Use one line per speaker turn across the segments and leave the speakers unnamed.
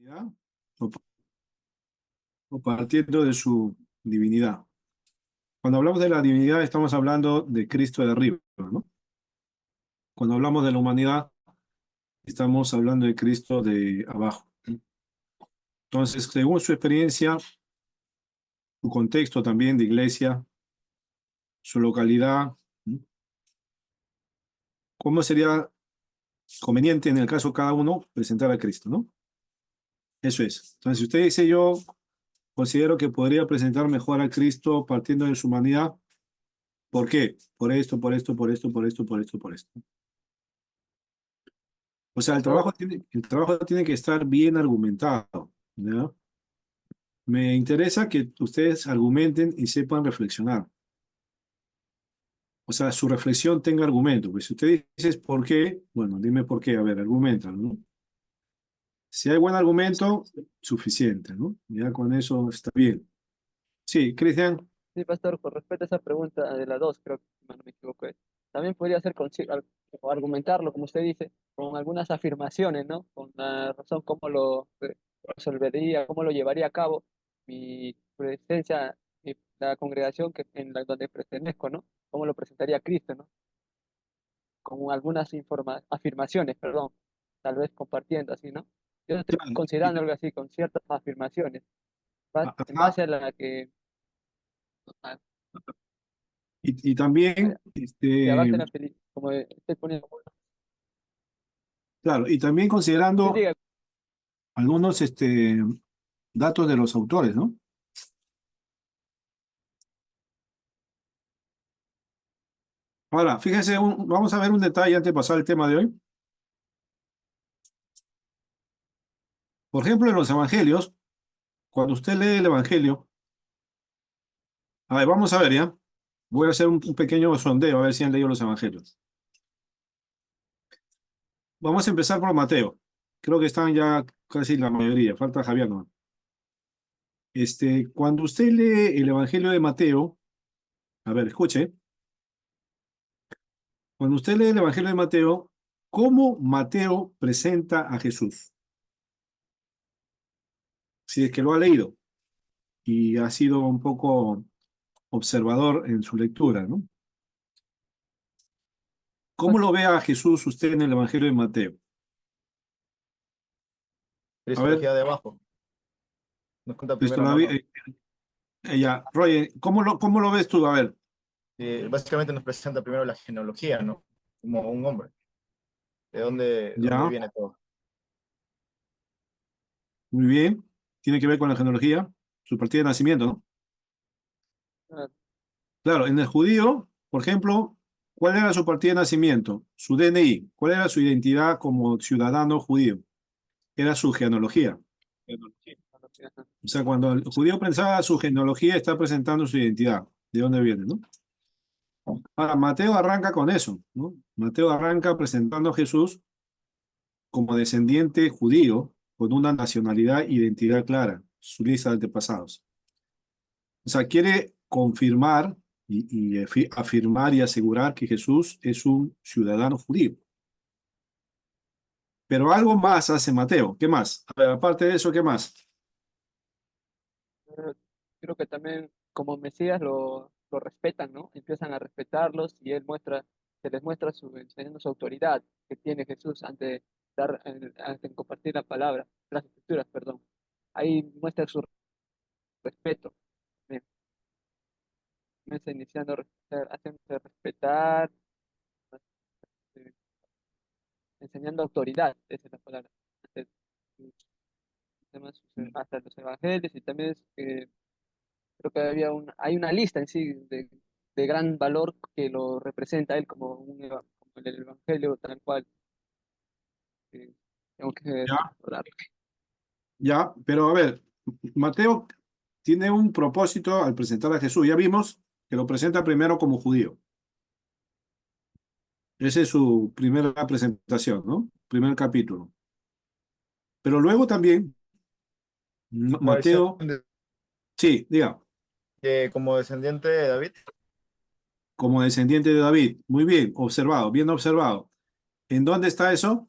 humanidad o, o partiendo de su divinidad. Cuando hablamos de la divinidad estamos hablando de Cristo de arriba, ¿no? Cuando hablamos de la humanidad estamos hablando de Cristo de abajo. Entonces, según su experiencia, su contexto también de iglesia, su localidad, ¿no? ¿Cómo sería conveniente en el caso de cada uno presentar a Cristo, ¿no? Eso es. Entonces, si usted dice yo considero que podría presentar mejor a Cristo partiendo de su humanidad, ¿por qué? Por esto, por esto, por esto, por esto, por esto, por esto. O sea, el trabajo tiene que estar bien argumentado, ¿ya? Me interesa que ustedes argumenten y sepan reflexionar. O sea, su reflexión tenga argumento. Pues si usted dice por qué, bueno, dime por qué, a ver, argumentan, ¿no? Si hay buen argumento, suficiente, ¿no? Ya con eso está bien. Sí, Cristian.
Sí, pastor, con respecto a esa pregunta de la 2 creo que si no me equivoco, también podría ser o argumentarlo, como usted dice, con algunas afirmaciones, ¿no? Con la razón, cómo lo resolvería, cómo lo llevaría a cabo mi presencia, la congregación en la donde pertenezco, ¿no? Cómo lo presentaría a Cristo, ¿no? Con algunas afirmaciones, perdón, tal vez compartiendo así, ¿no? Yo estoy
Claro,
considerando algo así, con ciertas afirmaciones, en
ajá,
base a la que
y también,
que abarque la película, como estoy poniendo.
claro, y también
Sí,
considerando
diga.
algunos datos de los autores, ¿no? Ahora, fíjese, vamos a ver un detalle antes de pasar al tema de hoy. Por ejemplo, en los evangelios, cuando usted lee el evangelio, a ver, vamos a ver ya. Voy a hacer un pequeño sondeo a ver si han leído los evangelios. Vamos a empezar por Mateo. Creo que están ya casi la mayoría, falta Javier, ¿no? Cuando usted lee el evangelio de Mateo, a ver, escuche, cuando usted lee el evangelio de Mateo, ¿cómo Mateo presenta a Jesús? Si es que lo ha leído y ha sido un poco observador en su lectura, ¿no? ¿Cómo lo ve a Jesús usted en el Evangelio de Mateo? A ver,
Cristología de abajo. Nos cuenta
Cristo,
primero, ¿no?
ya, Roger, ¿cómo lo ves tú? A ver,
Básicamente nos presenta primero la genealogía, ¿no? Como un hombre. ¿De dónde
ya,
viene todo?
muy bien. Tiene que ver con la genealogía, su partida de nacimiento, ¿no?
Ah,
Claro, en el judío, por ejemplo, ¿cuál era su partida de nacimiento? Su DNI. ¿Cuál era su identidad como ciudadano judío? Era su genealogía.
ajá.
O sea, cuando el judío pensaba su genealogía, está presentando su identidad, de dónde viene, ¿no? Ahora, Mateo arranca con eso, ¿no? Mateo arranca presentando a Jesús como descendiente judío, con una nacionalidad e identidad clara, su lista de antepasados. O sea, quiere confirmar y afirmar y asegurar que Jesús es un ciudadano judío. Pero algo más hace Mateo. ¿Qué más? A ver, aparte de eso, ¿qué más?
Pero creo que también como Mesías lo respetan, ¿no? Empiezan a respetarlos y se les muestra enseñando su autoridad que tiene Jesús ante compartir la palabra, las escrituras, perdón. Ahí muestra su respeto. eh, Comienza iniciando a respetar, haciéndose respetar, eh, enseñando autoridad, esa es la palabra. Ante hasta los evangelios y también creo que hay una lista en sí de gran valor que lo representa a él como, como el evangelio tal cual. eh, Tengo que
Ya,
recordar.
ya, pero a ver, Mateo tiene un propósito al presentar a Jesús. Ya vimos que lo presenta primero como judío. Esa es su primera presentación, ¿no? Primer capítulo. Pero luego también,
La versión
Mateo, sí, diga,
como descendiente de David,
como descendiente de David. Muy bien, observado, bien observado. ¿En dónde está eso?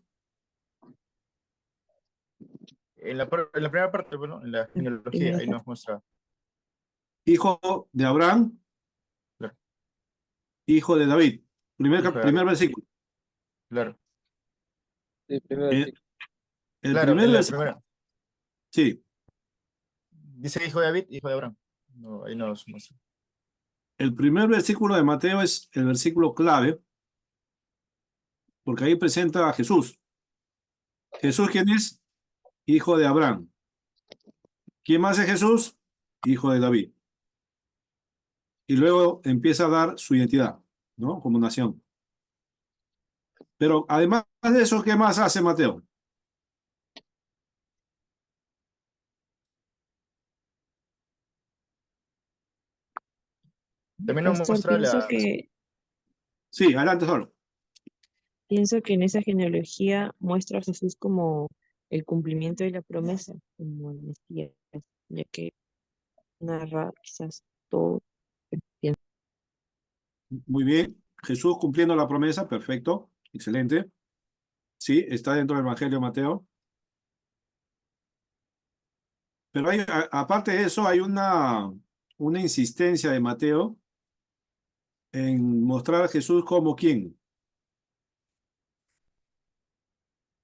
en la primera parte, bueno, en la genealogía,
Primera
ahí
parte.
nos muestra.
Hijo de Abraham,
Claro,
hijo de David.
hijo de
Primer
David,
versículo.
claro.
Sí, primero
El,
sí.
el
Claro,
primer
en la
versículo,
primera.
sí.
Dice hijo de David, hijo de Abraham. No, ahí nos muestra.
El primer versículo de Mateo es el versículo clave, porque ahí presenta a Jesús. ¿Jesús quién es? Hijo de Abraham. ¿Quién más es Jesús? Hijo de David. Y luego empieza a dar su identidad, ¿no? Como nación. Pero además de eso, ¿qué más hace Mateo?
También nos
Pastor,
muestra la.
Sí, adelante solo.
pienso que en esa genealogía muestra a Jesús como el cumplimiento de la promesa, como el Mesías, ya que narra quizás todo. Pienso.
Muy bien. Jesús cumpliendo la promesa, perfecto, excelente. Sí, está dentro del Evangelio de Mateo. Pero aparte de eso, hay una insistencia de Mateo en mostrar a Jesús como quién.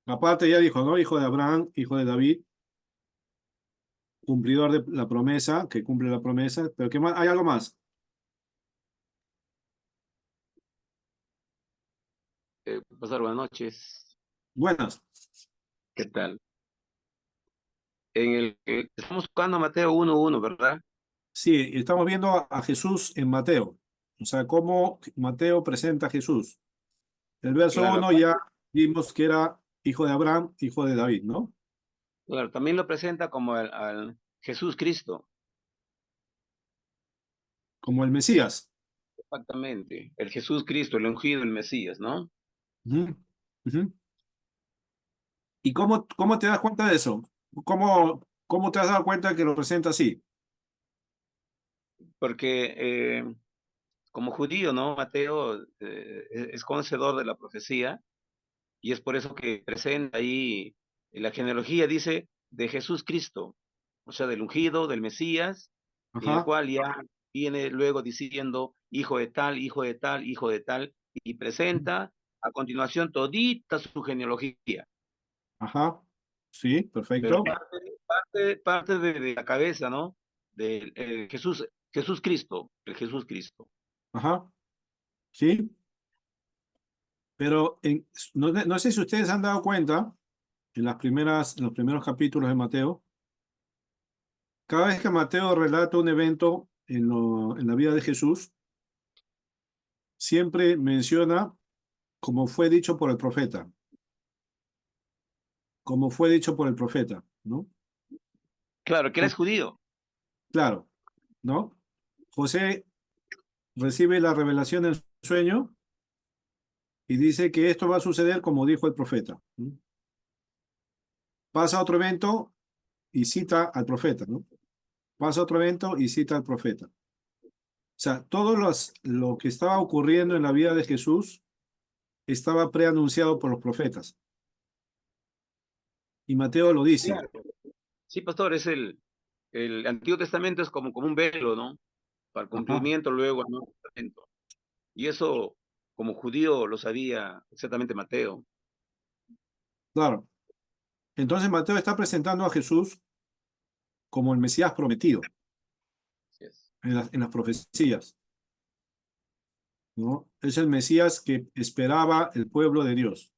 Aparte ya dijo, ¿no? Hijo de Abraham, hijo de David, cumplidor de la promesa, que cumple la promesa. Pero ¿qué más? Hay algo más.
Pastor, buenas noches.
Buenas.
¿Qué tal? En el que estamos buscando Mateo 1:1, ¿verdad?
Sí, estamos viendo a Jesús en Mateo. O sea, cómo Mateo presenta a Jesús. El verso
Claro,
1 ya vimos que era hijo de Abraham, hijo de David, ¿no?
claro, también lo presenta como al Jesús Cristo,
Como el Mesías.
exactamente. El Jesús Cristo, el ungido, el Mesías, ¿no?
Ujú, ujú. ¿Y cómo te das cuenta de eso? ¿Cómo te has dado cuenta que lo presenta así?
Porque como judío, ¿no? Mateo es conocedor de la profecía y es por eso que presenta ahí en la genealogía, dice, de Jesús Cristo, o sea, del ungido, del Mesías, en el
Ajá,
cual ya viene luego diciendo hijo de tal, hijo de tal, hijo de tal, y presenta a continuación todita su genealogía.
ajá. Sí,
Pero
perfecto.
parte de la cabeza, ¿no? De Jesús Cristo, el Jesús Cristo.
Ajá, sí. Pero no sé si ustedes han dado cuenta en los primeros capítulos de Mateo, cada vez que Mateo relata un evento en la vida de Jesús, siempre menciona como fue dicho por el profeta, como fue dicho por el profeta, ¿no?
Claro, que él es judío.
Claro, ¿no? José recibe la revelación del sueño y dice que esto va a suceder como dijo el profeta, ¿no? Pasa otro evento y cita al profeta, ¿no? Pasa otro evento y cita al profeta. O sea, lo que estaba ocurriendo en la vida de Jesús estaba preanunciado por los profetas. Y Mateo lo dice.
Claro. Sí, pastor, el Antiguo Testamento es como un velo, ¿no? Para el
Ajá,
cumplimiento luego al Nuevo Testamento. Y eso, como judío, lo sabía exactamente Mateo.
claro. Entonces Mateo está presentando a Jesús como el Mesías prometido
Así es.
en las profecías, ¿no? Es el Mesías que esperaba el pueblo de Dios.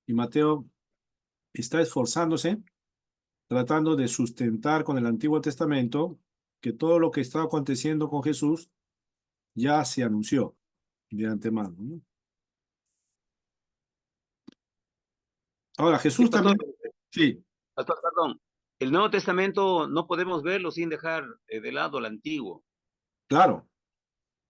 Y Mateo está esforzándose, tratando de sustentar con el Antiguo Testamento que todo lo que está aconteciendo con Jesús ya se anunció de antemano, ¿no? Ahora,
Sí,
Jesús
pastor,
también, sí,
perdón. El Nuevo Testamento no podemos verlo sin dejar de lado el Antiguo.
claro,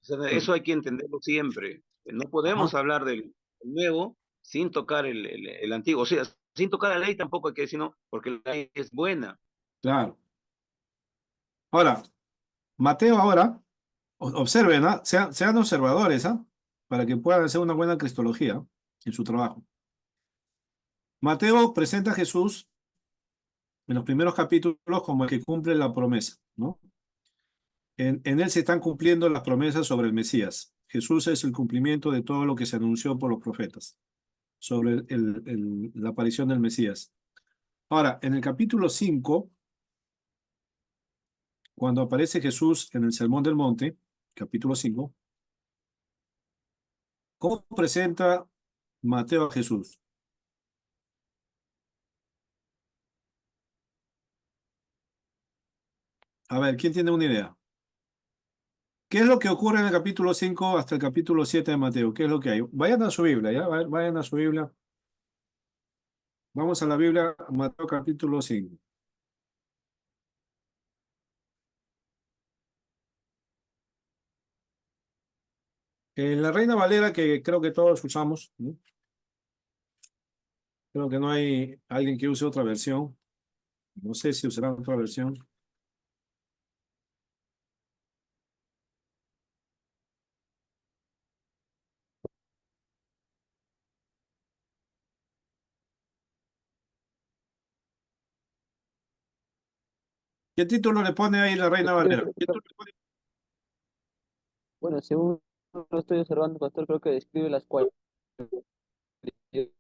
O sea,
claro,
eso hay que entenderlo siempre. No
ajá,
podemos hablar del Nuevo sin tocar el Antiguo. O sea, sin tocar la ley tampoco hay que decir, no, porque la ley es buena.
claro. Ahora, Mateo ahora, observen, ¿ah? Sean observadores, ¿ah? Para que puedan hacer una buena cristología en su trabajo. Mateo presenta a Jesús en los primeros capítulos como el que cumple la promesa, ¿no? En él se están cumpliendo las promesas sobre el Mesías. Jesús es el cumplimiento de todo lo que se anunció por los profetas sobre la aparición del Mesías. Ahora, en el capítulo 5, cuando aparece Jesús en el Sermón del Monte, capítulo 5, ¿cómo presenta Mateo a Jesús? A ver, ¿quién tiene una idea? ¿Qué es lo que ocurre en el capítulo 5 hasta el capítulo 7 de Mateo? ¿Qué es lo que hay? Vayan a su Biblia, ¿ya? Vayan a su Biblia. Vamos a la Biblia, Mateo capítulo 5. En la Reina Valera, que creo que todos usamos, ¿no? Creo que no hay alguien que use otra versión. No sé si usarán otra versión. ¿Qué título le pone ahí la Reina
Describe,
Valera? ¿Qué título le pone?
bueno, según lo estoy observando, pastor, creo que describe las cualidades de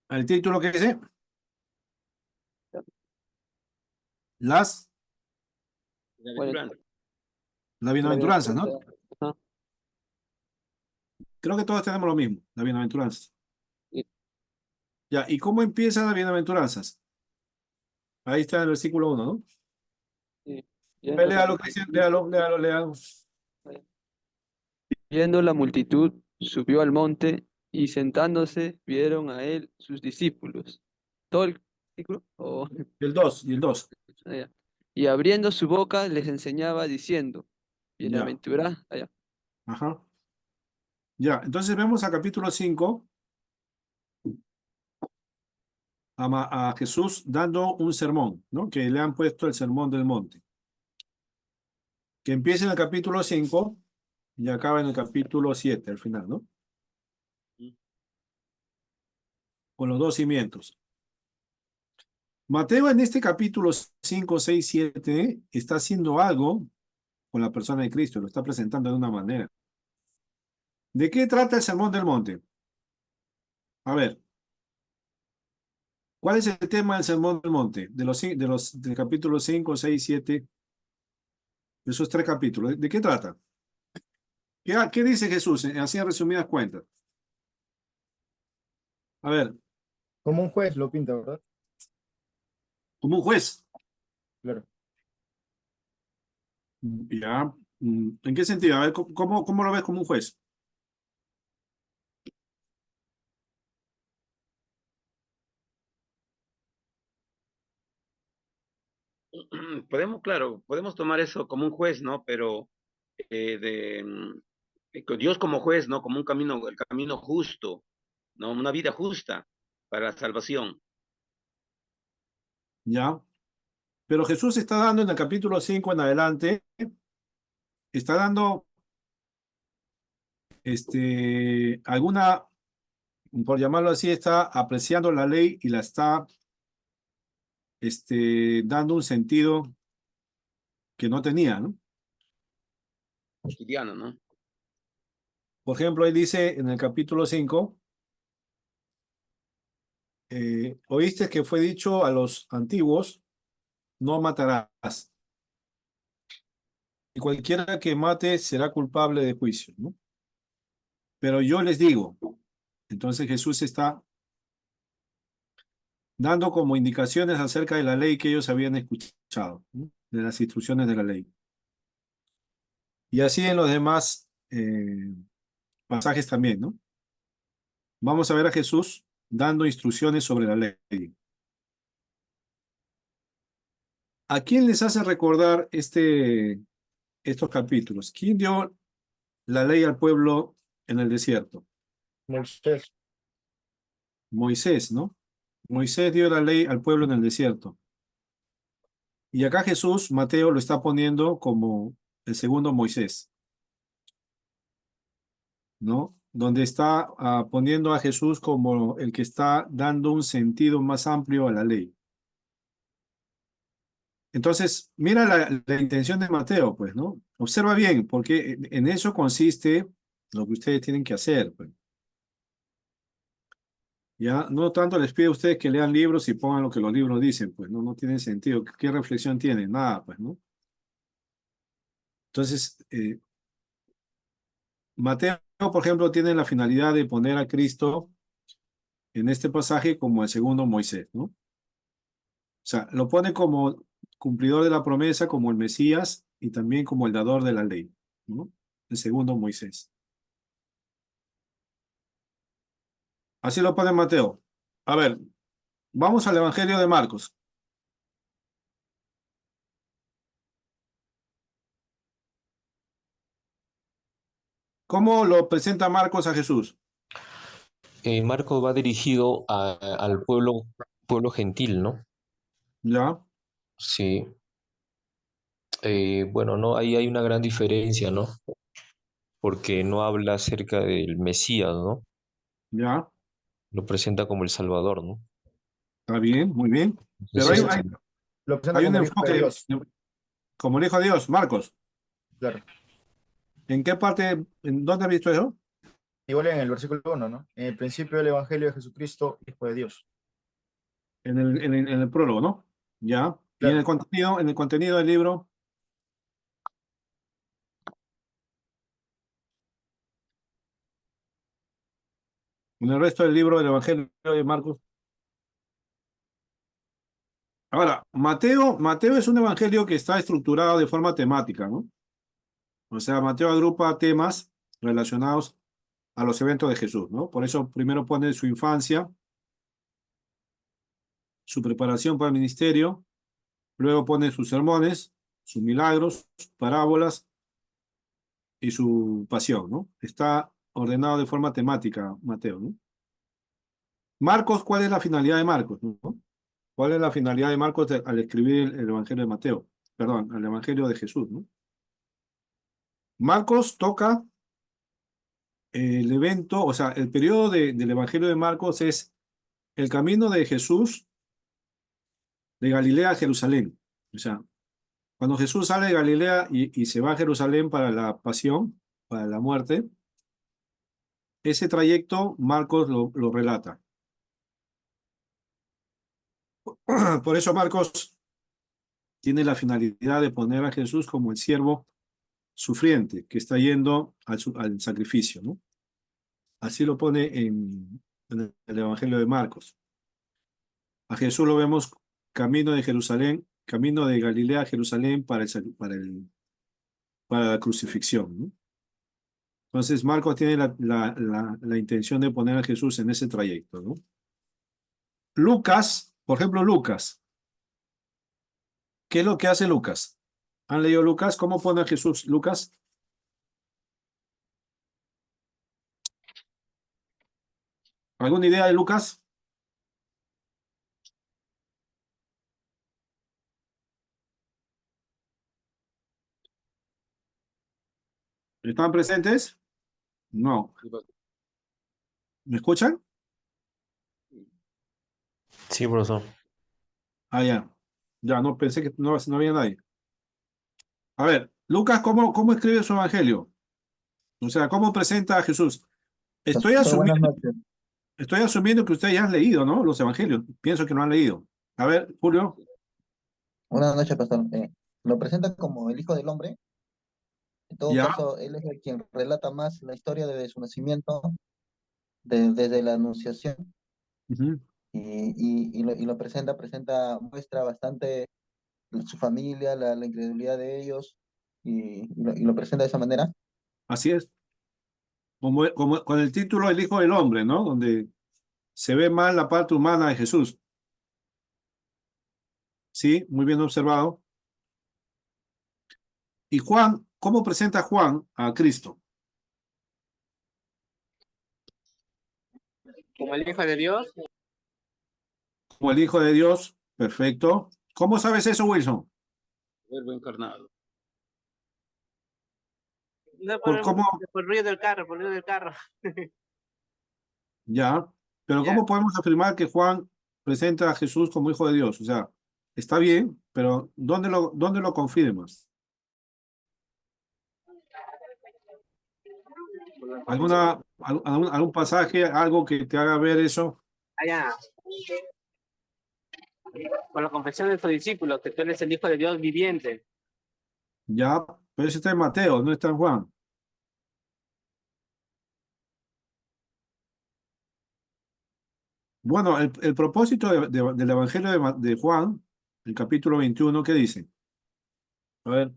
¿El título que dice? Las,
bueno,
la
la
bienaventuranza, ¿no?
bienaventuranza. Ajá.
Creo que todos tenemos lo mismo, la bienaventuranza.
Y,
Ya, ¿y cómo empiezan las bienaventuranzas? Ahí está en el versículo 1, ¿no?
y yendo la
Léalo, Cristian,
multitud,
léalo.
viendo la multitud, subió al monte y sentándose vieron a él sus discípulos. ¿Todo el versículo?
Y el 2.
Ah, ya. Y abriendo su boca les enseñaba diciendo,
Ya,
bienaventurada, allá.
ajá. Ya, entonces vemos a capítulo 5 a Jesús dando un sermón, ¿no? Que le han puesto el sermón del monte. Que empieza en el capítulo 5 y acaba en el capítulo 7, al final, ¿no? Con los dos cimientos. Mateo en este capítulo 5, 6, 7 está haciendo algo con la persona de Cristo, lo está presentando de una manera. ¿De qué trata el sermón del monte? A ver, ¿cuál es el tema del sermón del monte? Del capítulo 5, 6, 7, de esos tres capítulos. ¿De qué trata? ¿Qué dice Jesús? Así en resumidas cuentas. A ver,
Como un juez lo pinta, ¿verdad?
como un juez.
Claro.
Ya. ¿En qué sentido? A ver, ¿cómo lo ves como un juez?
Podemos, claro, podemos tomar eso como un juez, ¿no? Pero con Dios como juez, ¿no? Como un camino, el camino justo, ¿no? Una vida justa para la salvación.
Ya. Pero Jesús está dando en el capítulo 5 en adelante, está dando alguna, por llamarlo así, está apreciando la ley y la está dando un sentido que no tenía, ¿no?
Cotidiano, ¿no?
Por ejemplo, él dice en el capítulo 5, oíste que fue dicho a los antiguos, no matarás, y cualquiera que mate será culpable de juicio, ¿no? Pero yo les digo, entonces Jesús está dando como indicaciones acerca de la ley que ellos habían escuchado, ¿no? De las instrucciones de la ley. Y así en los demás pasajes también, ¿no? Vamos a ver a Jesús dando instrucciones sobre la ley. ¿A quién les hace recordar estos capítulos? ¿Quién dio la ley al pueblo en el desierto?
Moisés.
Moisés, ¿no? Moisés dio la ley al pueblo en el desierto. Y acá Jesús, Mateo, lo está poniendo como el segundo Moisés. ¿no? Donde está poniendo a Jesús como el que está dando un sentido más amplio a la ley. Entonces, mira la intención de Mateo, pues, ¿no? Observa bien, porque en eso consiste lo que ustedes tienen que hacer, pues. Ya, no tanto les pido a ustedes que lean libros y pongan lo que los libros dicen, pues, no tiene sentido. ¿Qué reflexión tiene? Nada, pues, ¿no? Entonces, Mateo, por ejemplo, tiene la finalidad de poner a Cristo en este pasaje como el segundo Moisés, ¿no? O sea, lo pone como cumplidor de la promesa, como el Mesías y también como el dador de la ley, ¿no? El segundo Moisés. Así lo pone Mateo. A ver, vamos al Evangelio de Marcos. ¿Cómo lo presenta Marcos a Jesús?
Marcos va dirigido al pueblo gentil, ¿no?
¿Ya?
Sí. Bueno, no, ahí hay una gran diferencia, ¿no? Porque no habla acerca del Mesías, ¿no?
¿Ya?
Lo presenta como el Salvador, ¿no?
Está bien, muy bien. Pero
Entonces,
Lo presenta
hay un
como el Hijo de
enfoque
Dios.
como el Hijo de Dios, Marcos.
Claro.
¿En qué parte, en dónde has visto eso?
Igual en el versículo 1, ¿no? En el principio del Evangelio de Jesucristo, Hijo de Dios.
En el prólogo, ¿no? ¿Ya? Y
Claro.
en el contenido del libro, en el resto del libro del Evangelio de Marcos. Ahora, Mateo es un evangelio que está estructurado de forma temática, ¿no? O sea, Mateo agrupa temas relacionados a los eventos de Jesús, ¿no? Por eso primero pone su infancia, su preparación para el ministerio, luego pone sus sermones, sus milagros, sus parábolas y su pasión, ¿no? Está ordenado de forma temática, Mateo, ¿no? Marcos, ¿cuál es la finalidad de Marcos, ¿no? ¿Cuál es la finalidad de Marcos al escribir el Evangelio de Mateo? Perdón, el Evangelio de Jesús, ¿no? Marcos toca el evento, o sea, el periodo del Evangelio de Marcos es el camino de Jesús de Galilea a Jerusalén. O sea, cuando Jesús sale de Galilea y se va a Jerusalén para la pasión, para la muerte, ese trayecto Marcos lo relata. Por eso Marcos tiene la finalidad de poner a Jesús como el siervo sufriente que está yendo al sacrificio, ¿no? Así lo pone en el Evangelio de Marcos. A Jesús lo vemos camino de Jerusalén, camino de Galilea a Jerusalén para la crucifixión, ¿no? Entonces Marcos tiene la intención de poner a Jesús en ese trayecto, ¿no? Lucas, por ejemplo, Lucas. ¿Qué es lo que hace Lucas? ¿Han leído Lucas? ¿Cómo pone a Jesús Lucas? ¿Alguna idea de Lucas? ¿Están presentes? No. ¿Me escuchan?
sí, profesor.
Ah, ya. Ya, no pensé que no había nadie. A ver, Lucas, ¿cómo escribe su evangelio? O sea, ¿cómo presenta a Jesús? Estoy
Pastor, buenas
asumiendo,
noches.
estoy asumiendo que ustedes ya han leído, ¿no? Los evangelios. Pienso que no han leído. A ver, Julio.
Buenas noches, pastor. Lo presenta como el Hijo del Hombre. En todo
Ya.
caso, él es el quien relata más la historia desde su nacimiento, desde la Anunciación,
Ujú.
y lo muestra bastante su familia, la incredulidad de ellos, y lo presenta de esa manera.
Así es. Como con el título El Hijo del Hombre, ¿no? Donde se ve más la parte humana de Jesús. Sí, muy bien observado. Y Juan, ¿cómo presenta Juan a Cristo?
Como el Hijo de Dios,
Como el Hijo de Dios. Perfecto. ¿Cómo sabes eso, Wilson?
Verbo encarnado.
No
¿Por cómo?
por el ruido del carro, por el ruido del carro.
Ya. Pero
Ya.
¿cómo podemos afirmar que Juan presenta a Jesús como hijo de Dios? O sea, está bien, pero dónde lo confirmas? ¿Algún pasaje, algo que te haga ver eso?
Allá, por la confesión de tus discípulos, que tú eres el Hijo de Dios viviente.
Ya, pero eso está en Mateo, no está en Juan. Bueno, el propósito del Evangelio de Juan, el capítulo 21, ¿qué dice? A ver,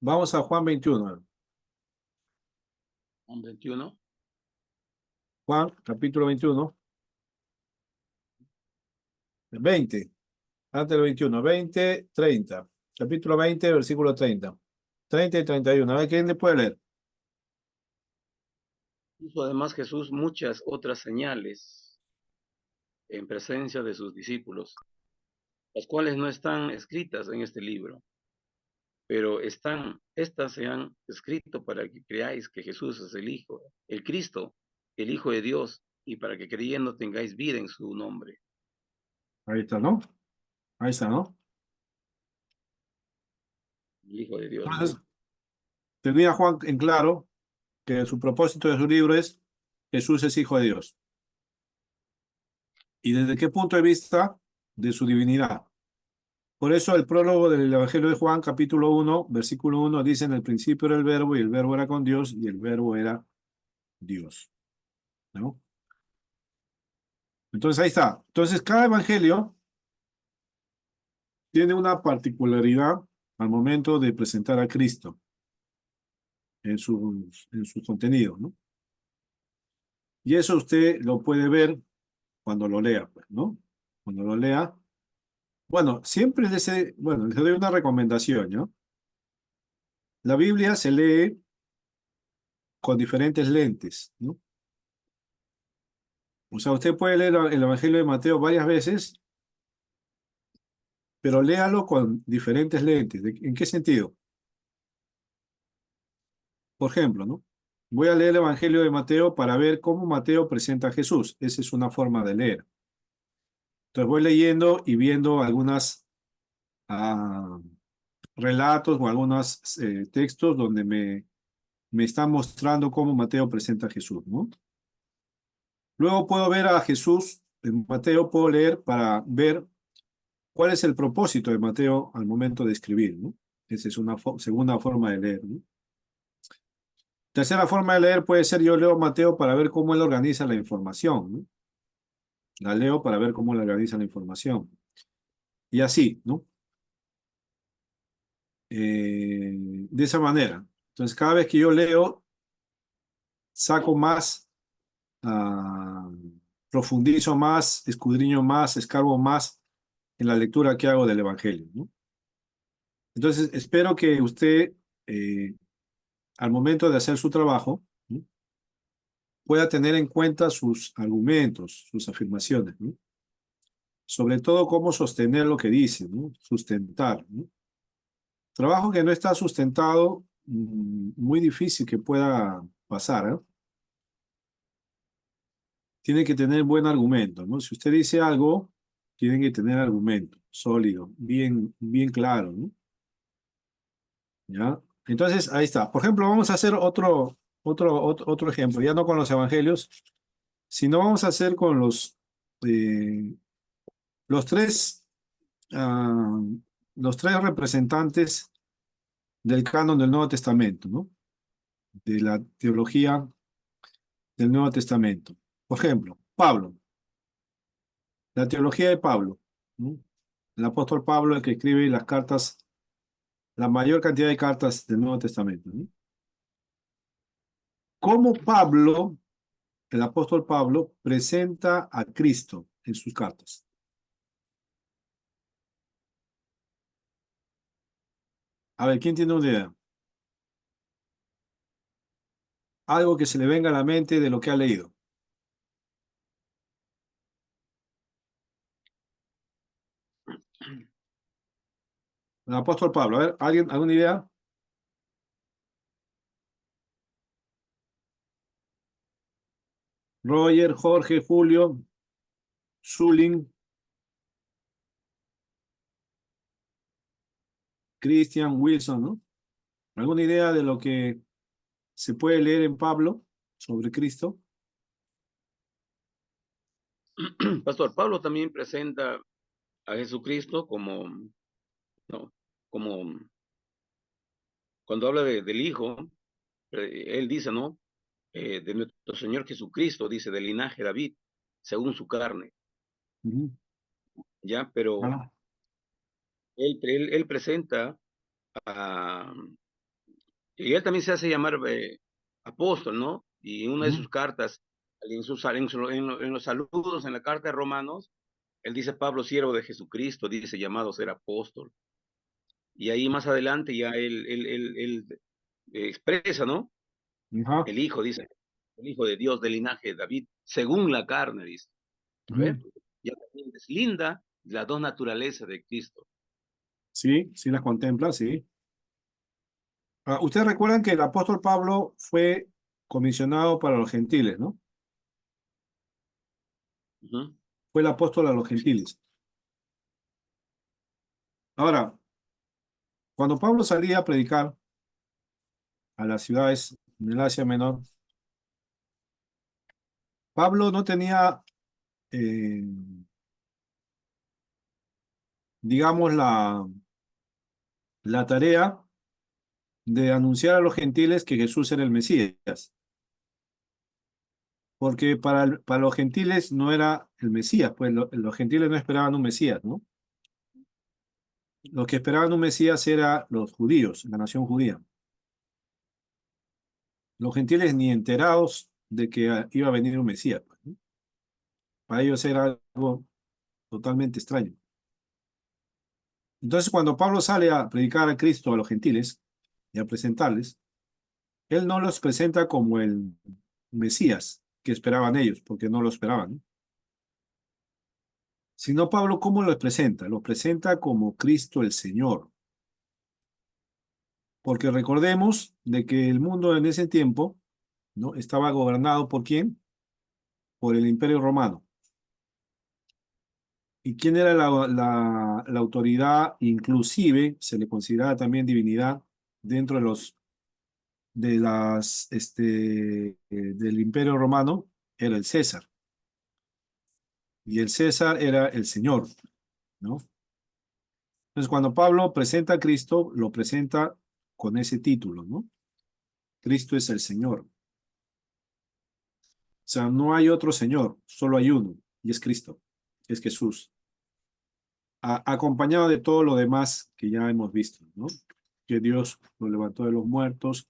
vamos a Juan 21.
Juan 21.
Juan, capítulo 21, 20, antes del 21, 20, 30. Capítulo 20, versículo 30. 30 y 31. A ver, ¿quién le puede leer?
Hizo además Jesús muchas otras señales en presencia de sus discípulos, las cuales no están escritas en este libro, pero estas se han escrito para que creáis que Jesús es el Hijo, el Cristo, el Hijo de Dios, y para que creyendo tengáis vida en su nombre.
Ahí está, ¿no? Ahí está, ¿no?
El Hijo de Dios, ¿no?
Entonces, tenía Juan en claro que su propósito de su libro es Jesús es hijo de Dios. ¿Y desde qué punto de vista? De su divinidad. Por eso el prólogo del Evangelio de Juan, capítulo 1, versículo 1, dice: en el principio era el verbo, y el verbo era con Dios, y el verbo era Dios. ¿No? Entonces ahí está. Entonces cada evangelio tiene una particularidad al momento de presentar a Cristo en su contenido, ¿no? Y eso usted lo puede ver cuando lo lea, pues, ¿no? Cuando lo lea. Bueno, siempre bueno, les doy una recomendación, ¿no? La Biblia se lee con diferentes lentes, ¿no? O sea, usted puede leer el Evangelio de Mateo varias veces, pero léalo con diferentes lentes. ¿En qué sentido? Por ejemplo, ¿no? Voy a leer el Evangelio de Mateo para ver cómo Mateo presenta a Jesús. Esa es una forma de leer. Entonces voy leyendo y viendo algunos relatos o algunos textos donde me están mostrando cómo Mateo presenta a Jesús, ¿no? Luego puedo ver a Jesús en Mateo, puedo leer para ver cuál es el propósito de Mateo al momento de escribir, ¿no? Esa es una segunda forma de leer, ¿no? Tercera forma de leer puede ser: yo leo Mateo para ver cómo él organiza la información, ¿no? La leo para ver cómo él organiza la información. Y así, ¿no? De esa manera. Entonces, cada vez que yo leo, saco más, ah, profundizo más, escudriño más, escarbo más en la lectura que hago del Evangelio, ¿no? Entonces, espero que usted, eh, al momento de hacer su trabajo, ¿no?, pueda tener en cuenta sus argumentos, sus afirmaciones, ¿no? Sobre todo cómo sostener lo que dice, ¿no? Sustentar, ¿no? Trabajo que no está sustentado, muy difícil que pueda pasar, ¿eh? Tiene que tener buen argumento, ¿no? Si usted dice algo, tiene que tener argumento sólido, bien, bien claro, ¿no? ¿Ya? Entonces, ahí está. Por ejemplo, vamos a hacer otro ejemplo, ya no con los evangelios, sino vamos a hacer con eh, los tres, ah, los tres representantes del canon del Nuevo Testamento, ¿no? De la teología del Nuevo Testamento. Por ejemplo, Pablo, la teología de Pablo, ¿no? El apóstol Pablo, el que escribe las cartas, la mayor cantidad de cartas del Nuevo Testamento, ¿no? ¿Cómo Pablo, el apóstol Pablo, presenta a Cristo en sus cartas? A ver, ¿quién tiene una idea? Algo que se le venga a la mente de lo que ha leído. El apóstol Pablo, a ver, ¿alguien, alguna idea? Roger, Jorge, Julio, Zulin, Christian, Wilson, ¿no? ¿Alguna idea de lo que se puede leer en Pablo sobre Cristo?
Pastor, Pablo también presenta a Jesucristo como, ¿no? Como cuando habla del Hijo, él dice, ¿no? De nuestro Señor Jesucristo, dice, del linaje de David, según su carne,
Ujú.
¿ya? Pero
Ah,
él presenta a... Y él también se hace llamar apóstol, ¿no? Y en una de
ujú,
sus cartas, en los saludos, en la carta de Romanos, él dice, Pablo, siervo de Jesucristo, dice, llamado a ser apóstol. Y ahí más adelante ya él expresa, ¿no?
ajá,
El Hijo, dice, el Hijo de Dios del linaje de David, según la carne, dice. A
ujú.
ver, ya también deslinda las dos naturalezas de Cristo.
Sí, sí las contempla, sí. Ustedes recuerdan que el apóstol Pablo fue comisionado para los gentiles, ¿no?
Ujú.
Fue el apóstol a los gentiles. Ahora, cuando Pablo salía a predicar a las ciudades del Asia Menor, Pablo no tenía, eh, digamos, la tarea de anunciar a los gentiles que Jesús era el Mesías, porque para los gentiles no era el Mesías, pues los gentiles no esperaban un Mesías, ¿no? Los que esperaban un Mesías eran los judíos, la nación judía. Los gentiles ni enterados de que iba a venir un Mesías, pues, ¿no? Para ellos era algo totalmente extraño. Entonces, cuando Pablo sale a predicar a Cristo a los gentiles y a presentarles, él no los presenta como el Mesías que esperaban ellos, porque no lo esperaban, ¿no? Sino Pablo, ¿cómo los presenta? Los presenta como Cristo el Señor. Porque recordemos de que el mundo en ese tiempo, ¿no? Estaba gobernado ¿por quién? Por el Imperio Romano. ¿Y quién era la autoridad? Inclusive se le consideraba también divinidad dentro de del Imperio Romano, era el César. Y el César era el Señor, ¿no? Entonces, cuando Pablo presenta a Cristo, lo presenta con ese título, ¿no? Cristo es el Señor. O sea, no hay otro Señor, solo hay uno, y es Cristo, es Jesús. Acompañado de todo lo demás que ya hemos visto, ¿no? Que Dios lo levantó de los muertos.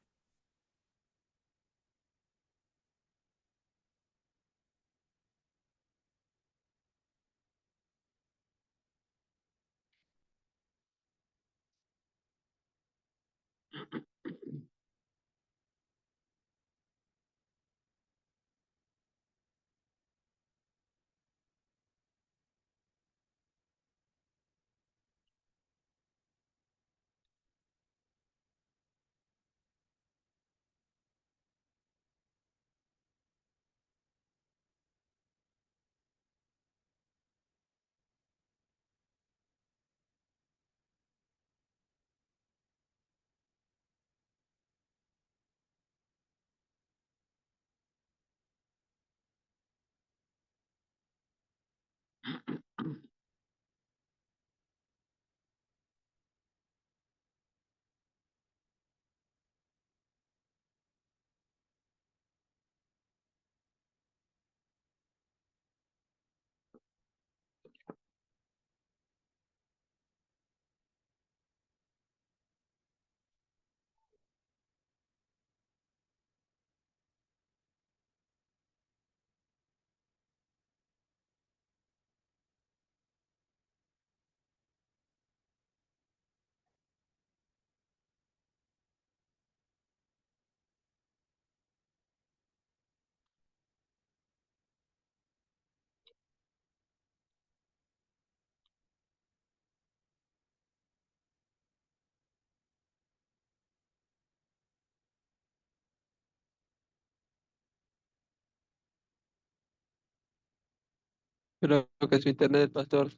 Creo que su internet del pastor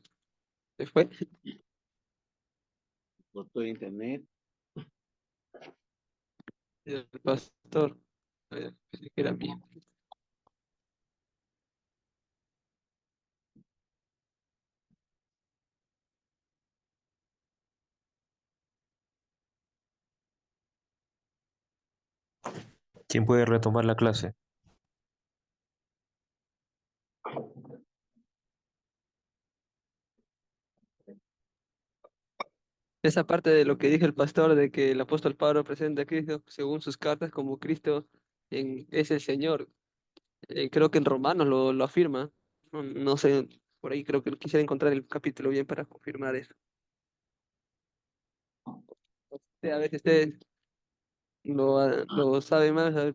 se fue.
Por todo internet.
El pastor. Pensé que era mío.
¿Quién puede retomar la clase?
Esa parte de lo que dijo el pastor de que el apóstol Pablo presenta a Cristo según sus cartas como Cristo es el Señor. Creo que en Romanos lo afirma. No, no sé, por ahí creo que quisiera encontrar el capítulo bien para confirmar eso. A ver si ustedes lo saben más, a ver,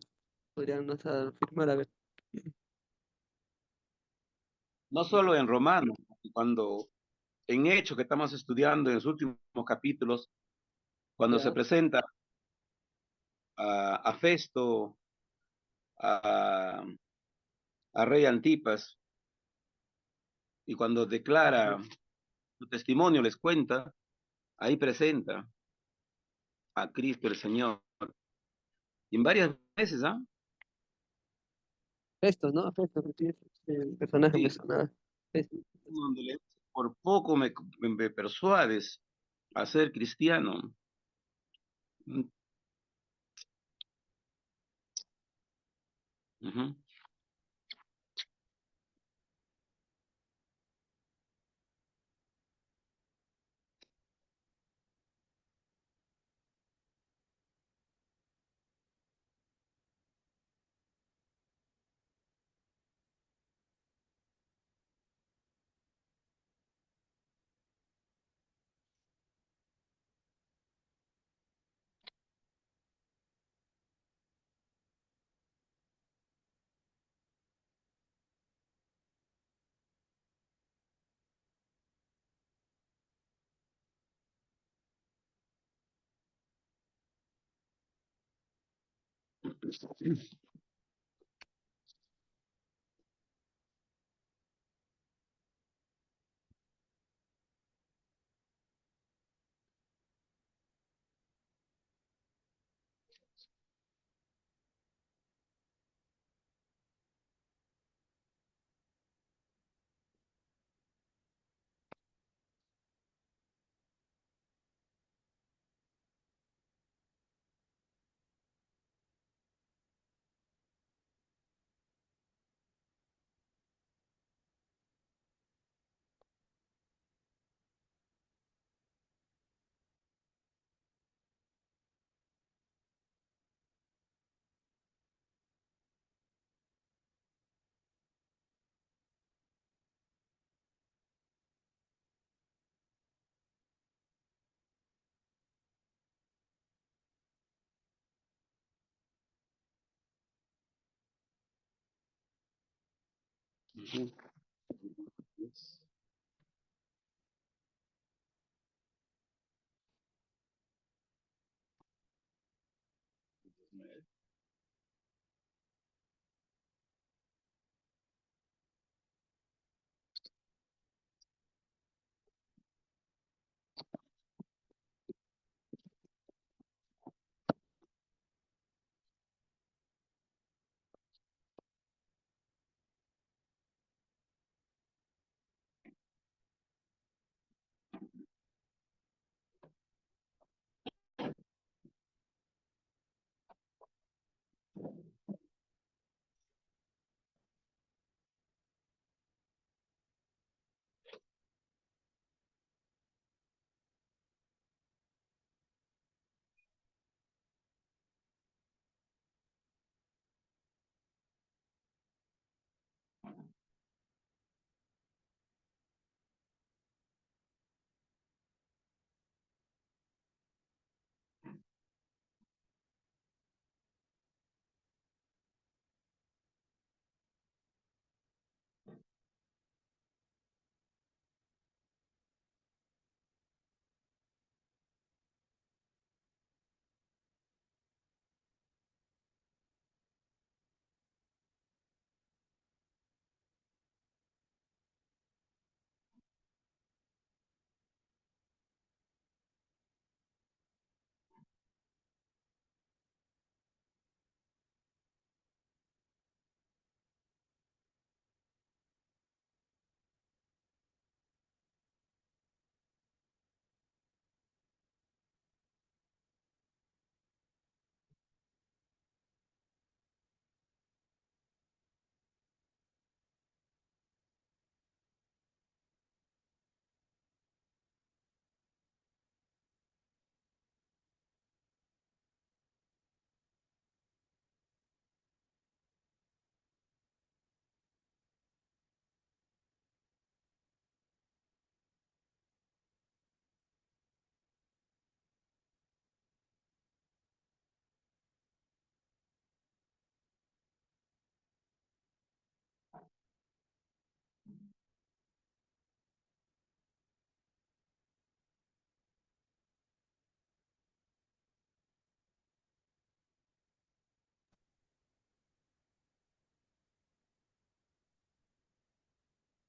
podrían nos afirmar, a ver.
No solo en Romanos, cuando en Hechos que estamos estudiando en los últimos capítulos, cuando se
Ya.
presenta a Festo, a, a Rey Antipas, y cuando declara su testimonio, les cuenta, ahí presenta a Cristo el Señor. Y en varias veces, ¿ah?
Festos, ¿no? Festos, sí, es el personaje me
Sí,
sonaba. Festos.
donde le dice, por poco me persuades a ser cristiano. Ujú. Ujú.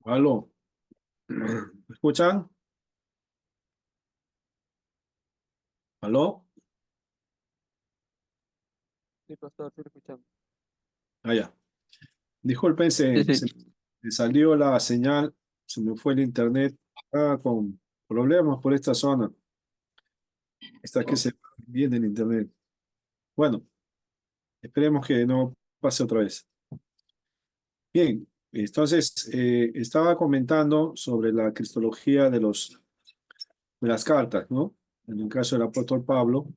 Aló. ¿Me escuchan? ¿Aló?
Sí, pastor, sí lo escuchamos.
Allá. Disculpen,
Sí,
se
sí.
me salió la señal, se me fue el internet. Con problemas por esta zona. Está que se va bien el internet. Bueno, esperemos que no pase otra vez. Bien, entonces estaba comentando sobre la cristología de las cartas, ¿no? En el caso del apóstol Pablo,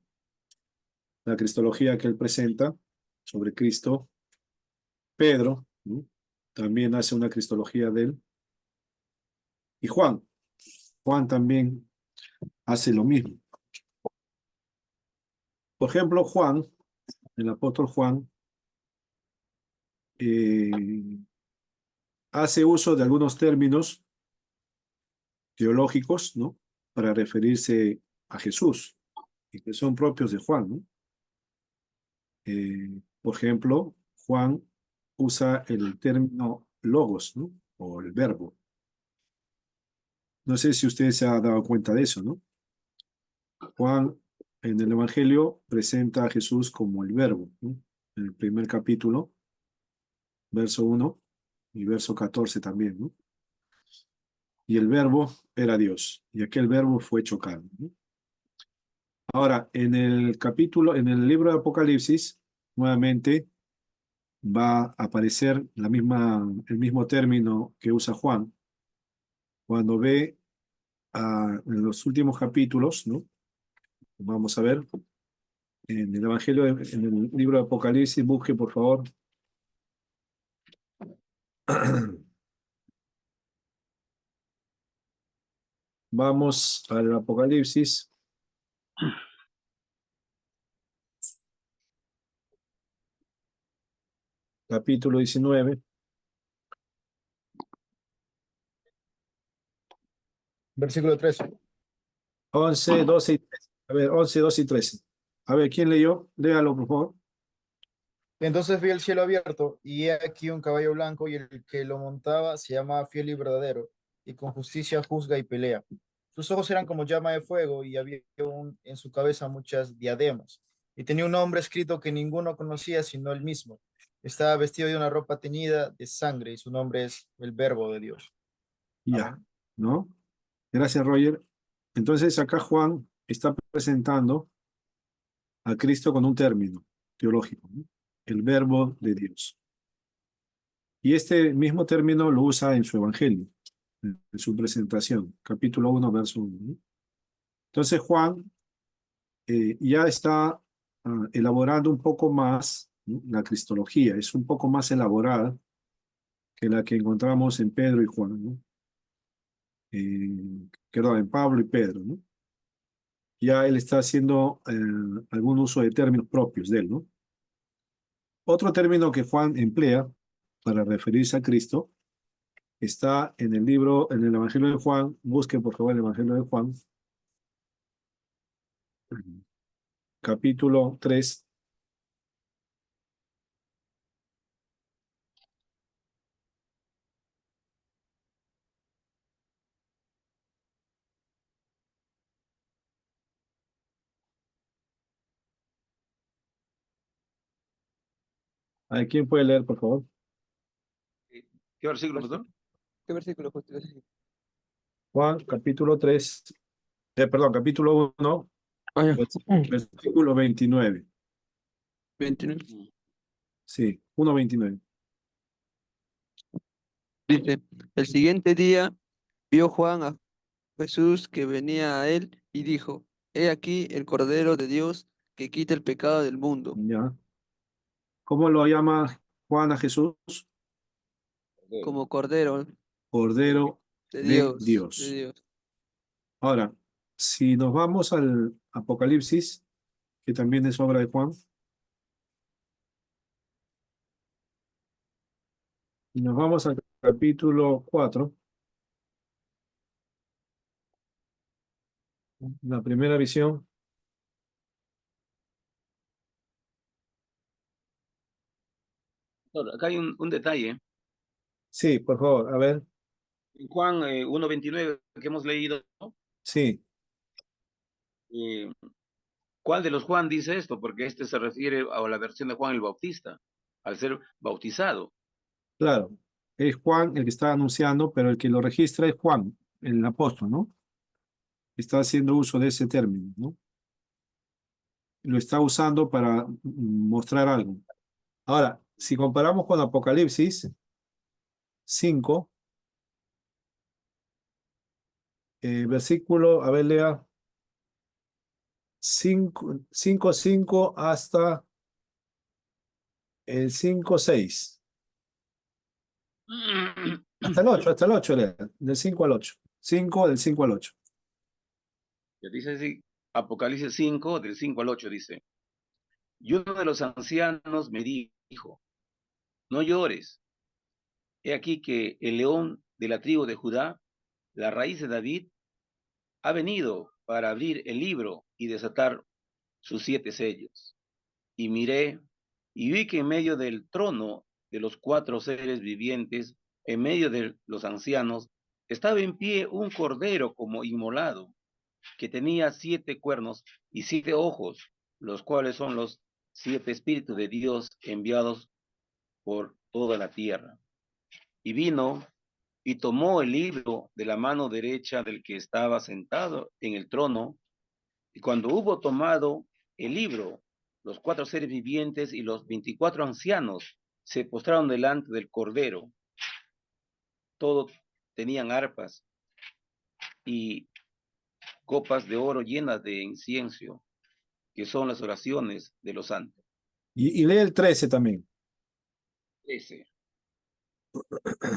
la cristología que él presenta sobre Cristo. Pedro, ¿no? También hace una cristología de él. Y Juan también hace lo mismo. Por ejemplo, Juan, el apóstol Juan, eh, hace uso de algunos términos teológicos, ¿no? Para referirse a Jesús, y que son propios de Juan, ¿no? Por ejemplo, Juan usa el término logos, ¿no? O el verbo. No sé si usted se ha dado cuenta de eso, ¿no? Juan en el Evangelio presenta a Jesús como el verbo, ¿no? En el primer capítulo, verso 1 y verso 14 también, ¿no? Y el verbo era Dios, y aquel verbo fue hecho carne, ¿no? Ahora, en el capítulo, en el libro de Apocalipsis, nuevamente va a aparecer el mismo término que usa Juan, cuando ve en los últimos capítulos, ¿no? Vamos a ver, en el Evangelio, en el libro de Apocalipsis, busque por favor. Vamos al Apocalipsis, capítulo 19,
Versículo 13.
11, 12 y 13. A ver, 11, 12 y 13. A ver, ¿quién leyó? Léalo, por favor.
Entonces vi el cielo abierto, y he aquí un caballo blanco, y el que lo montaba se llama Fiel y Verdadero, y con justicia juzga y pelea. Sus ojos eran como llama de fuego, y había en su cabeza muchas diademas. Y tenía un nombre escrito que ninguno conocía sino él mismo. Estaba vestido de una ropa teñida de sangre, y su nombre es el Verbo de Dios.
Ya,
Amén.
¿no? Gracias, Roger. Entonces, acá Juan está presentando a Cristo con un término teológico, ¿no? El verbo de Dios. Y este mismo término lo usa en su evangelio, en su presentación, capítulo 1, verso 1, ¿no? Entonces, Juan ya está elaborando un poco más, ¿no? La cristología, es un poco más elaborada que la que encontramos en Pedro y Juan, ¿no? Perdón, en Pablo y Pedro, ¿no? Ya él está haciendo algún uso de términos propios de él, ¿no? Otro término que Juan emplea para referirse a Cristo está en el libro, en el Evangelio de Juan. Busque por favor el Evangelio de Juan, capítulo 3. A ver, ¿quién puede leer, por favor?
¿Qué versículo, pastor?
Versículo. ¿Qué versículo justo?
Juan, capítulo 3, perdón, capítulo 1,
Ah, ya.
versículo 29.
29.
Sí, 1:29.
Dice, el siguiente día vio Juan a Jesús que venía a él y dijo, He aquí el Cordero de Dios que quita el pecado del mundo.
Ya. ¿Cómo lo llama Juan a Jesús?
Como Cordero
Cordero
de
de
Dios, de
Dios.
Dios.
Ahora, si nos vamos al Apocalipsis, que también es obra de Juan, y nos vamos al capítulo 4, la primera visión.
Pastor, acá hay un detalle.
Sí, por favor, a ver.
En Juan 1:29 que hemos leído, ¿no?
Sí,
Eh, ¿Cuál de los Juan dice esto? Porque este se refiere a la versión de Juan el Bautista, al ser bautizado.
claro. Es Juan el que está anunciando, pero el que lo registra es Juan, el apóstol, ¿no? Está haciendo uso de ese término, ¿no? Lo está usando para mostrar algo. Ahora, si comparamos con Apocalipsis 5, versículo, a ver, lea 5:5 hasta el 5:6. Hasta el 8 lea, del 5 al 8. 5 del 5 al 8.
Ya dice así, Apocalipsis 5, del 5 al 8 dice, y uno de los ancianos me dijo, no llores, he aquí que el león de la tribu de Judá, la raíz de David, ha venido para abrir el libro y desatar sus 7 sellos. Y miré, y vi que en medio del trono de los 4 seres vivientes, en medio de los ancianos, estaba en pie un cordero como inmolado, que tenía 7 cuernos y 7 ojos, los cuales son los 7 espíritus de Dios enviados por toda la tierra. Y vino y tomó el libro de la mano derecha del que estaba sentado en el trono, y cuando hubo tomado el libro, los 4 seres vivientes y los 24 ancianos se postraron delante del Cordero. Todos tenían arpas y copas de oro llenas de incienso, que son las oraciones de los santos.
Y lee el 13 también.
13.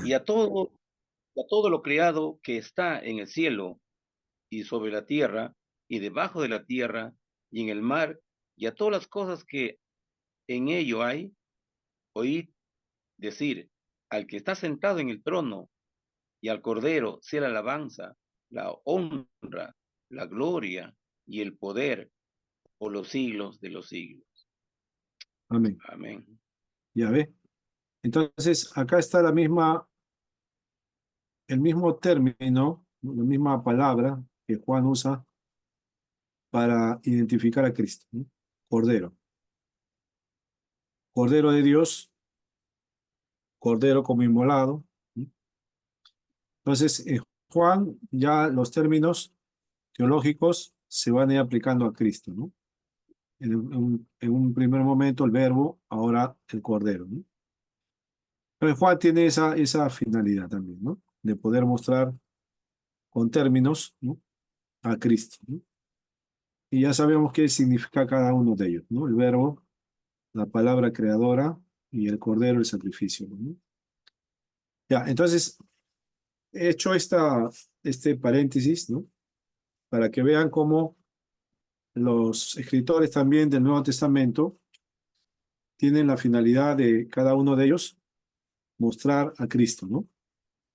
Y a todo lo creado que está en el cielo y sobre la tierra y debajo de la tierra y en el mar y a todas las cosas que en ello hay, oíd decir, al que está sentado en el trono y al Cordero sea la alabanza, la honra, la gloria y el poder por los siglos de los siglos.
Amén.
Amén.
Ya ve. Entonces, acá está el mismo término, la misma palabra que Juan usa para identificar a Cristo, ¿no? Cordero. Cordero de Dios, cordero como inmolado, ¿no? Entonces, Juan, ya los términos teológicos se van a ir aplicando a Cristo, ¿no? En un primer momento el verbo, ahora el cordero, ¿no? Entonces, Juan tiene esa finalidad también, ¿no? De poder mostrar con términos, ¿no? A Cristo, ¿no? Y ya sabemos qué significa cada uno de ellos, ¿no? El verbo, la palabra creadora y el cordero, el sacrificio, ¿no? Ya, entonces, he hecho este paréntesis, ¿no? Para que vean cómo los escritores también del Nuevo Testamento tienen la finalidad de cada uno de ellos mostrar a Cristo, ¿no?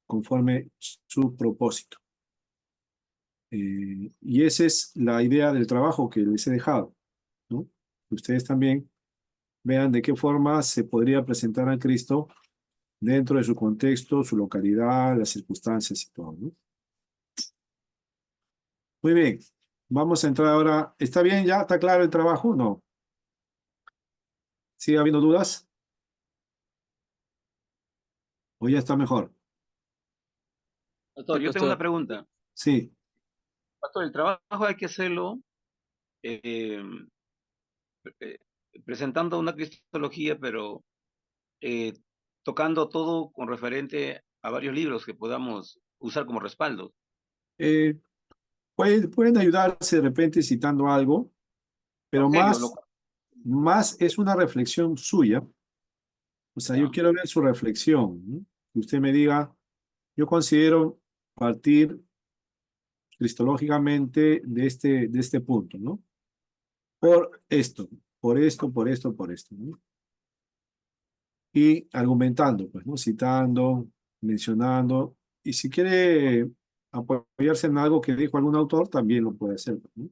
Conforme su propósito. Y esa es la idea del trabajo que les he dejado, ¿no? Que ustedes también vean de qué forma se podría presentar a Cristo dentro de su contexto, su localidad, las circunstancias y todo, ¿no? Muy bien, vamos a entrar ahora. ¿Está bien ya? ¿Está claro el trabajo? No. ¿Sigue habiendo dudas? ¿O ya está mejor?
Pastor,
Sí,
yo tengo una
pastor.
pregunta.
Sí.
Pastor, el trabajo hay que hacerlo eh, eh, presentando una cristología, pero eh, tocando todo con referente a varios libros que podamos usar como respaldo.
Eh, pueden ayudarse de repente citando algo, pero
Evangelio, lo
más es una reflexión suya. O sea, yo
ya.
quiero ver su reflexión, ¿no? Que usted me diga, yo considero partir cristológicamente de este punto, ¿no? Por esto, por esto, por esto, por esto, ¿no? Y argumentando, pues, ¿no? Citando, mencionando, y si quiere apoyarse en algo que dijo algún autor, también lo puede hacer, ¿no?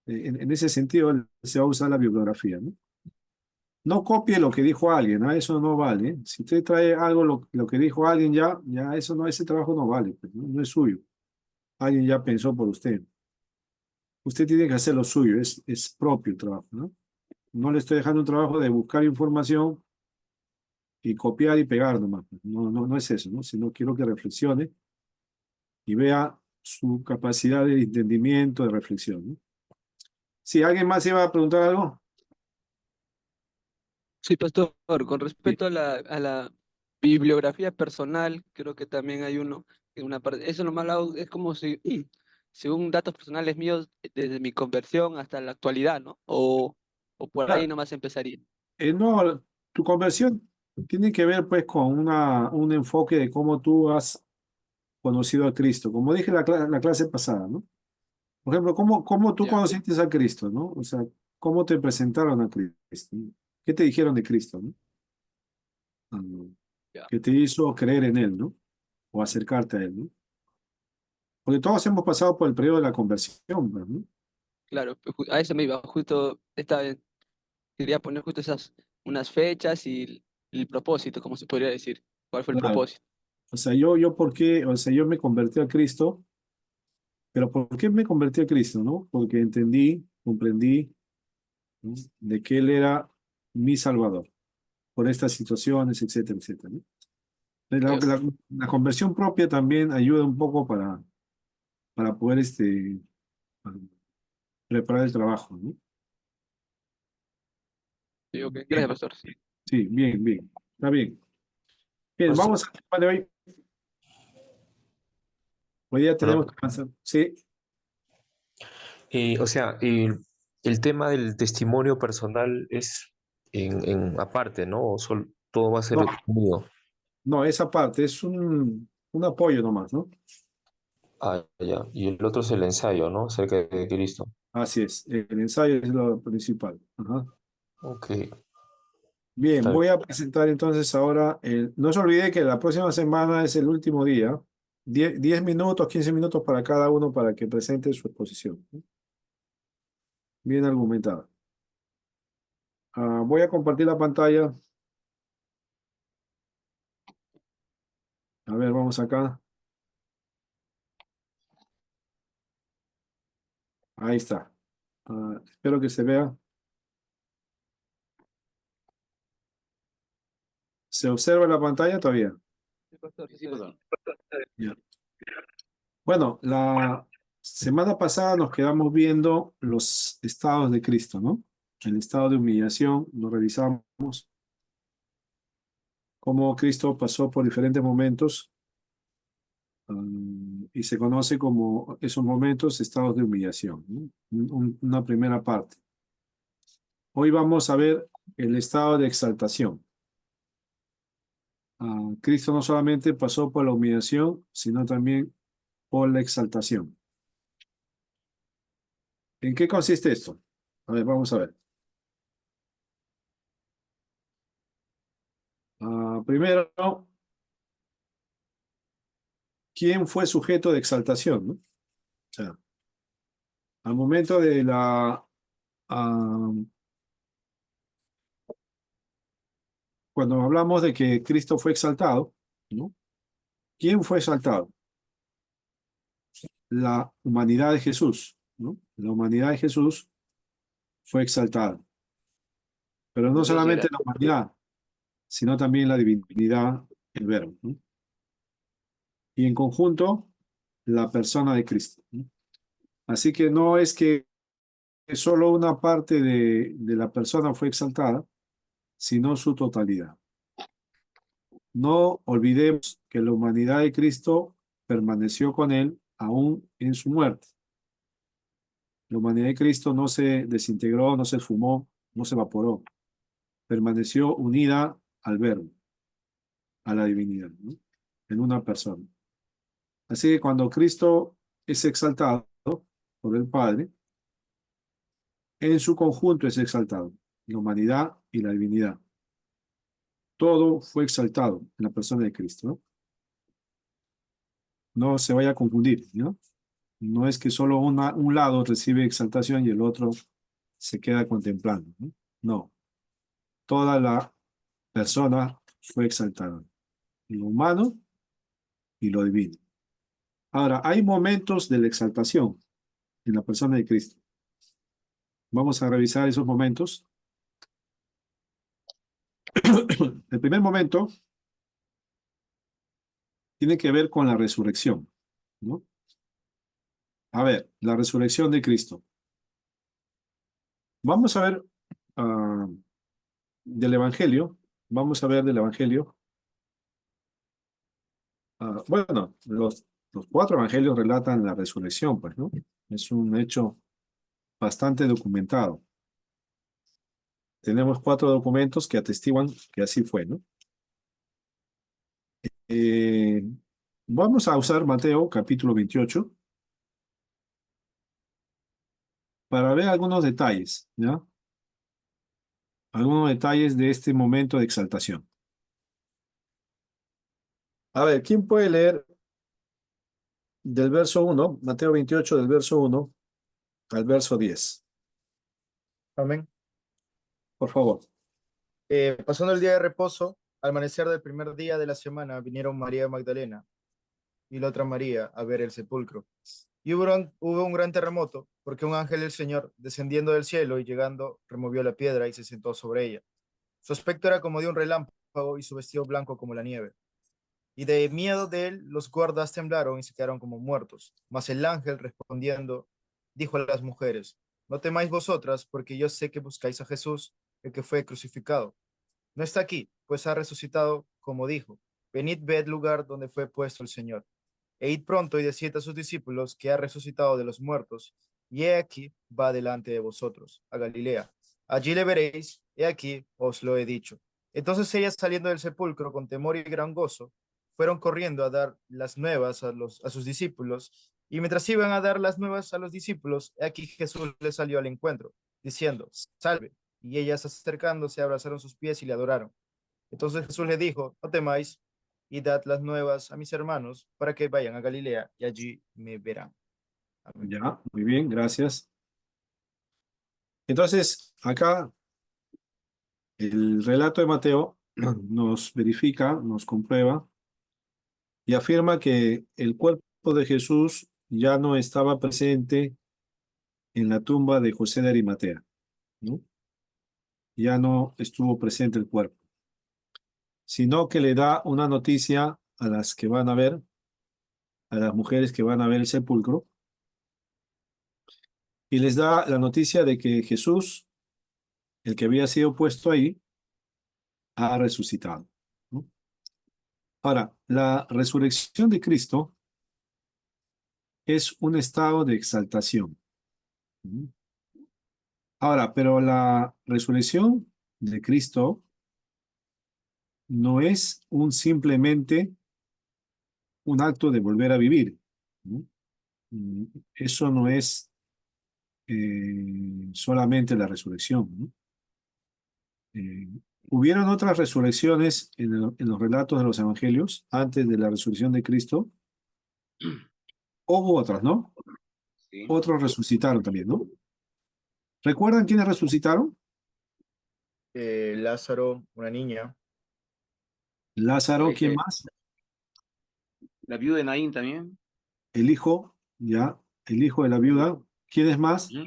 En ese sentido, se va a usar la bibliografía, ¿no? No copie lo que dijo alguien, ¿ah? Eso no vale. ¿Eh? Si usted trae algo, lo que dijo alguien ya eso no, ese trabajo no vale, pues, ¿no? No es suyo. Alguien ya pensó por usted. Usted tiene que hacer lo suyo, es propio el trabajo, ¿no? No le estoy dejando un trabajo de buscar información y copiar y pegar nomás. No es eso, ¿no? Sino quiero que reflexione y vea su capacidad de entendimiento, de reflexión, ¿no? Si alguien más iba a preguntar algo.
Sí, pastor, con
Sí.
respecto a la bibliografía personal, creo que también hay uno, en una parte, eso nomás lo hago, es como si, según datos personales míos, desde mi conversión hasta la actualidad, ¿no? O por ahí
Claro,
nomás empezaría.
no, tu conversión tiene que ver pues con un enfoque de cómo tú has conocido a Cristo. Como dije en la clase pasada, ¿no? Por ejemplo, ¿cómo tú
Ya,
conociste a Cristo, ¿no? O sea, ¿cómo te presentaron a Cristo? ¿Qué te dijeron de Cristo, ¿no? Ah,
ya.
¿qué te hizo creer en Él, ¿no? O acercarte a Él, ¿no? Porque todos hemos pasado por el periodo de la conversión, pues, ¿no?
Claro, pues, a eso me iba, justo quería poner justo esas, unas fechas y el propósito, como se podría decir. ¿Cuál fue el
Claro.
propósito?
O sea, ¿por qué? O sea, yo me convertí a Cristo, pero ¿por qué me convertí a Cristo, no? Porque entendí, comprendí, ¿no? De que Él era mi Salvador por estas situaciones, etcétera, etcétera, ¿no? La,
Ok,
la- la conversión propia también ayuda un poco para poder para preparar el trabajo, ¿no?
sí, ok. Gracias,
Bien,
pastor. Sí.
sí, bien, bien, está bien. Bien,
O sea,
vamos al tema de hoy. Hoy día tenemos
¿no?
que pasar. Sí,
O sea, el tema del testimonio personal es aparte, ¿no? O todo va a ser
no,
unido.
no, esa parte es un apoyo nomás, ¿no?
Ah, ya. Y el otro es el ensayo, ¿no? Acerca de Cristo.
Así es, el ensayo es lo principal. Ajá.
Ok,
Bien,
está bien.
voy a presentar entonces ahora, no se olvide que la próxima semana es el último día, 10 minutos, 15 minutos para cada uno para que presente su exposición, ¿no? Bien argumentada. Voy a compartir la pantalla. A ver, vamos acá. Ahí está. Espero que se vea. ¿Se observa la pantalla todavía?
Sí, pastor,
Sí,
sí
sí,
se ve.
perdón.
Ya. Bueno, la semana pasada nos quedamos viendo los estados de Cristo, ¿no? El estado de humillación, lo revisamos, cómo Cristo pasó por diferentes momentos, y se conoce como esos momentos estados de humillación, ¿no? Una primera parte. Hoy vamos a ver el estado de exaltación. Cristo no solamente pasó por la humillación, sino también por la exaltación. ¿En qué consiste esto? A ver, vamos a ver. Primero, ¿quién fue sujeto de exaltación, ¿no? O sea, al momento de ah, cuando hablamos de que Cristo fue exaltado, ¿no? ¿Quién fue exaltado? La humanidad de Jesús, ¿no? La humanidad de Jesús fue exaltada, pero no
Dios
solamente
era.
la humanidad, sino también la divinidad, el Verbo, ¿no? Y en conjunto, la persona de Cristo, ¿no? Así que no es que solo una parte de la persona fue exaltada, sino su totalidad. No olvidemos que la humanidad de Cristo permaneció con él aún en su muerte. La humanidad de Cristo no se desintegró, no se esfumó, no se evaporó. Permaneció unida al Verbo, a la divinidad, ¿no? En una persona. Así que cuando Cristo es exaltado por el Padre, en su conjunto es exaltado, la humanidad y la divinidad. Todo fue exaltado en la persona de Cristo, ¿no? No se vaya a confundir, ¿no? No es que solo un lado recibe exaltación y el otro se queda contemplando, ¿no? No, toda la persona fue exaltada, lo humano y lo divino. Ahora, hay momentos de la exaltación en la persona de Cristo. Vamos a revisar esos momentos. El primer momento tiene que ver con la resurrección, ¿no? A ver, la resurrección de Cristo. Vamos a ver del Evangelio. Vamos a ver del Evangelio. Bueno, los cuatro evangelios relatan la resurrección, pues, ¿no? Es un hecho bastante documentado. Tenemos 4 documentos que atestiguan que así fue, ¿no? Eh, Vamos a usar Mateo capítulo 28 para ver algunos detalles, ¿ya? Algunos detalles de este momento de exaltación. A ver, ¿quién puede leer del verso 1, Mateo 28, del verso 1 al verso 10?
Amén.
Por favor.
Pasando el día de reposo, al amanecer del primer día de la semana, vinieron María Magdalena y la otra María a ver el sepulcro. Y hubo un gran terremoto, porque un ángel del Señor, descendiendo del cielo y llegando, removió la piedra y se sentó sobre ella. Su aspecto era como de un relámpago y su vestido blanco como la nieve. Y de miedo de él, los guardas temblaron y se quedaron como muertos. Mas el ángel, respondiendo, dijo a las mujeres: No temáis vosotras, porque yo sé que buscáis a Jesús, el que fue crucificado. No está aquí, pues ha resucitado, como dijo. Venid, ved lugar donde fue puesto el Señor. E id pronto y decid a sus discípulos que ha resucitado de los muertos, y he aquí va delante de vosotros, a Galilea. Allí le veréis, he aquí os lo he dicho. Entonces ellas, saliendo del sepulcro con temor y gran gozo, fueron corriendo a dar las nuevas a sus discípulos, y mientras iban a dar las nuevas a los discípulos, he aquí Jesús les salió al encuentro, diciendo: Salve. Y ellas, acercándose, abrazaron sus pies y le adoraron. Entonces Jesús le dijo: No temáis, y dad las nuevas a mis hermanos para que vayan a Galilea y allí me verán. Amén.
Ya, muy bien, gracias. Entonces, acá el relato de Mateo nos verifica, nos comprueba y afirma que el cuerpo de Jesús ya no estaba presente en la tumba de José de Arimatea, ¿no? Ya no estuvo presente el cuerpo, sino que le da una noticia a las que van a ver, a las mujeres que van a ver el sepulcro, y les da la noticia de que Jesús, el que había sido puesto ahí, ha resucitado, ¿no? Ahora, la resurrección de Cristo es un estado de exaltación, ¿no? Ahora, pero la resurrección de Cristo no es simplemente un acto de volver a vivir, ¿no? Eso no es solamente la resurrección, ¿no? Eh, Hubieron otras resurrecciones en los relatos de los evangelios antes de la resurrección de Cristo. Hubo otras, ¿no?
Sí.
Otros resucitaron también, ¿no? ¿Recuerdan quiénes resucitaron?
Lázaro, una niña.
Lázaro, ¿quién
Este,
más?
la viuda de Naín también.
El hijo, ya, el hijo de la viuda. ¿Quiénes más?
Ujú.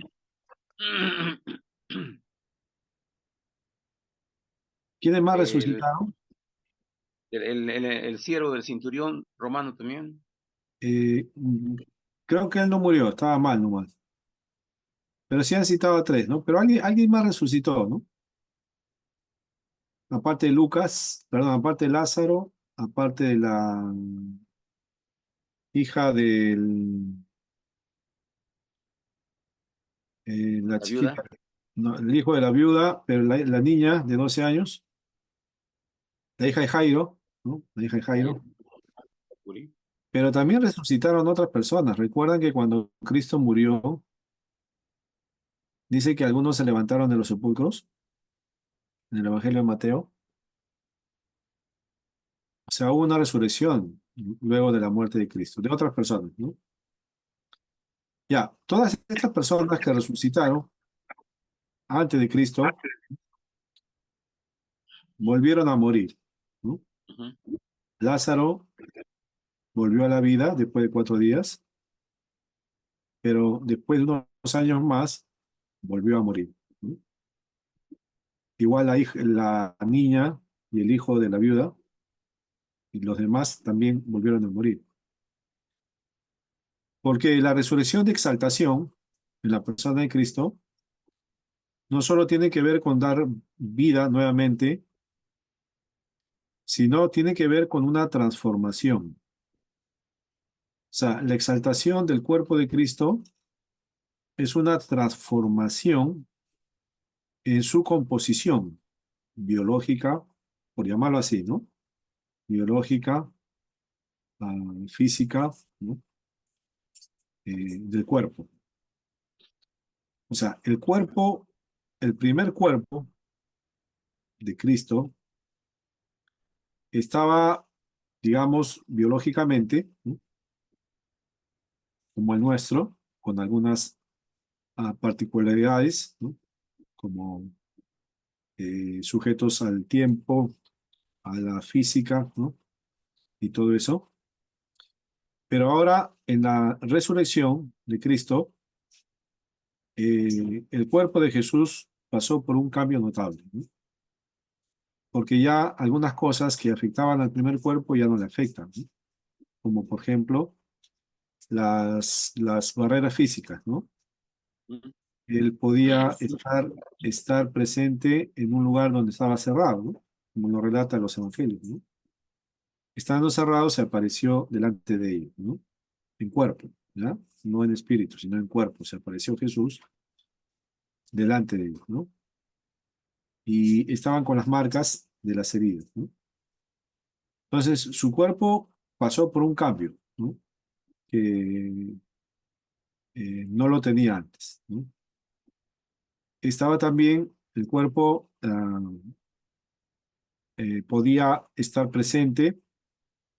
¿Quiénes más
El,
resucitaron?
el siervo del centurión romano también.
Eh, mm, Creo que él no murió, estaba mal nomás. Pero sí han citado a 3, ¿no? Pero alguien más resucitó, ¿no? Aparte de Lucas, perdón, aparte de Lázaro, aparte de la hija del, la
La viuda.
chiquita, no, el hijo de la viuda, pero la niña de 12 años, la hija de Jairo, ¿no? La hija de
Ahí,
Jairo. Pero también resucitaron otras personas. Recuerdan que cuando Cristo murió, dice que algunos se levantaron de los sepulcros en el Evangelio de Mateo. O sea, hubo una resurrección luego de la muerte de Cristo, de otras personas, ¿no? Ya, todas estas personas que resucitaron antes de Cristo volvieron a morir, ¿no?
Ujú.
Lázaro volvió a la vida después de 4 días, pero después de unos años más volvió a morir, ¿no? Igual la niña y el hijo de la viuda y los demás también volvieron a morir. Porque la resurrección de exaltación en la persona de Cristo no solo tiene que ver con dar vida nuevamente, sino tiene que ver con una transformación. O sea, la exaltación del cuerpo de Cristo es una transformación en su composición biológica, por llamarlo así, ¿no? Biológica, física, ¿no? Del cuerpo. O sea, el cuerpo, el primer cuerpo de Cristo estaba, digamos, biológicamente, ¿no? Como el nuestro, con algunas particularidades, ¿no? Como sujetos al tiempo, a la física, ¿no? Y todo eso. Pero ahora, en la resurrección de Cristo, el cuerpo de Jesús pasó por un cambio notable, ¿no? Porque ya algunas cosas que afectaban al primer cuerpo ya no le afectan, ¿no? Como por ejemplo las barreras físicas, ¿no?
Ujú.
Él podía estar presente en un lugar donde estaba cerrado, ¿no? Como lo relatan los evangelios, ¿no? Estando cerrado se apareció delante de ellos, ¿no? En cuerpo, ¿ya? No en espíritu, sino en cuerpo. Se apareció Jesús delante de ellos, ¿no? Y estaban con las marcas de las heridas, ¿no? Entonces, su cuerpo pasó por un cambio, ¿no? Que no lo tenía antes, ¿no? Estaba también el cuerpo, podía estar presente,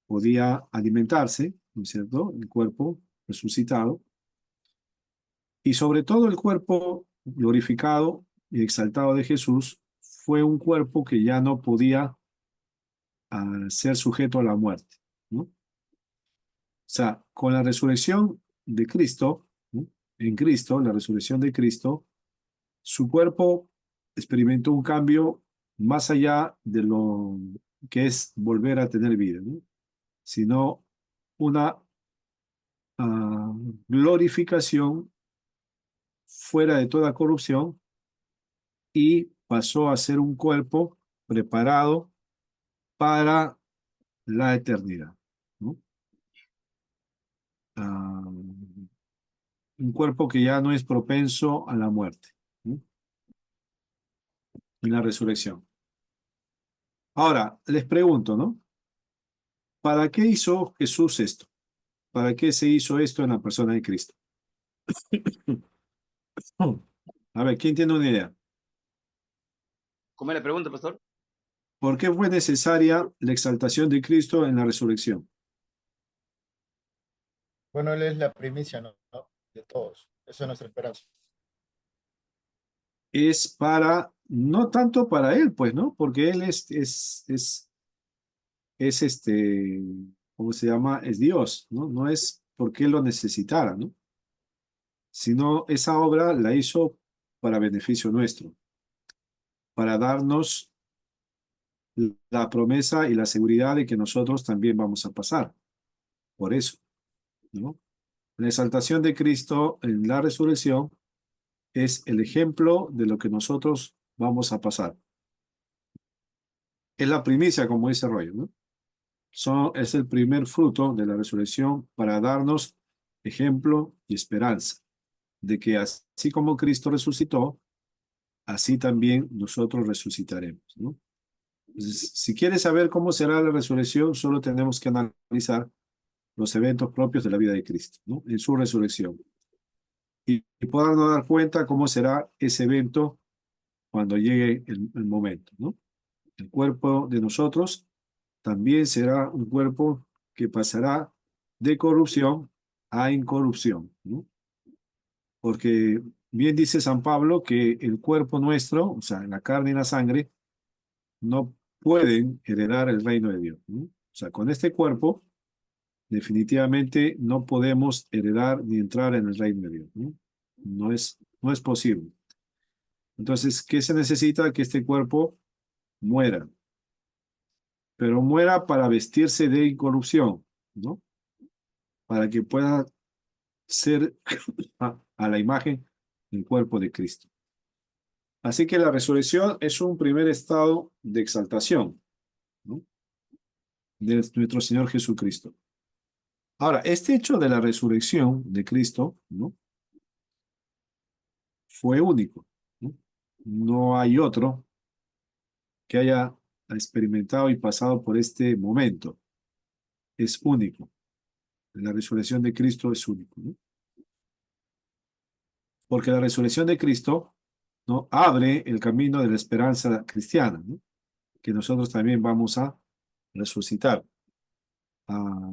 podía alimentarse, ¿no es cierto? El cuerpo resucitado. Y sobre todo el cuerpo glorificado y exaltado de Jesús fue un cuerpo que ya no podía ser sujeto a la muerte, ¿no? O sea, con la resurrección de Cristo, ¿no? En Cristo, la resurrección de Cristo, su cuerpo experimentó un cambio más allá de lo que es volver a tener vida, ¿no? Sino una ah, glorificación fuera de toda corrupción y pasó a ser un cuerpo preparado para la eternidad, ¿no? Ah, un cuerpo que ya no es propenso a la muerte, ¿no? En la resurrección. Ahora, les pregunto, ¿no? ¿Para qué hizo Jesús esto? ¿Para qué se hizo esto en la persona de Cristo? A ver, ¿quién tiene una idea?
¿Cómo es la pregunta, pastor?
¿Por qué fue necesaria la exaltación de Cristo en la resurrección?
Bueno, Él es la primicia, ¿no? De todos. Esa es nuestra esperanza.
Es para, no tanto para él, pues, ¿no? Porque él es ¿cómo se llama? Es Dios, ¿no? No es porque él lo necesitara, ¿no? Sino esa obra la hizo para beneficio nuestro, para darnos la promesa y la seguridad de que nosotros también vamos a pasar. Por eso, ¿no? La exaltación de Cristo en la resurrección es el ejemplo de lo que nosotros vamos a pasar. Es la primicia, como dice Roy, ¿no? Es el primer fruto de la resurrección para darnos ejemplo y esperanza de que así como Cristo resucitó, así también nosotros resucitaremos, ¿no? Entonces, si quieres saber cómo será la resurrección, solo tenemos que analizar los eventos propios de la vida de Cristo, ¿no? En su resurrección. Y podernos dar cuenta cómo será ese evento cuando llegue el momento, ¿no? El cuerpo de nosotros también será un cuerpo que pasará de corrupción a incorrupción, ¿no? Porque bien dice San Pablo que el cuerpo nuestro, o sea, la carne y la sangre, no pueden heredar el reino de Dios, ¿no? O sea, con este cuerpo definitivamente no podemos heredar ni entrar en el reino de Dios, ¿no? No es posible. Entonces, ¿qué se necesita? Que este cuerpo muera, pero muera para vestirse de incorrupción, ¿no? Para que pueda ser a la imagen del cuerpo de Cristo. Así que la resurrección es un primer estado de exaltación, ¿no? De nuestro Señor Jesucristo. Ahora, este hecho de la resurrección de Cristo, ¿no? Fue único, ¿no? No hay otro que haya experimentado y pasado por este momento. Es único. La resurrección de Cristo es único, ¿no? Porque la resurrección de Cristo, ¿no? Abre el camino de la esperanza cristiana, ¿no? Que nosotros también vamos a resucitar. Ah,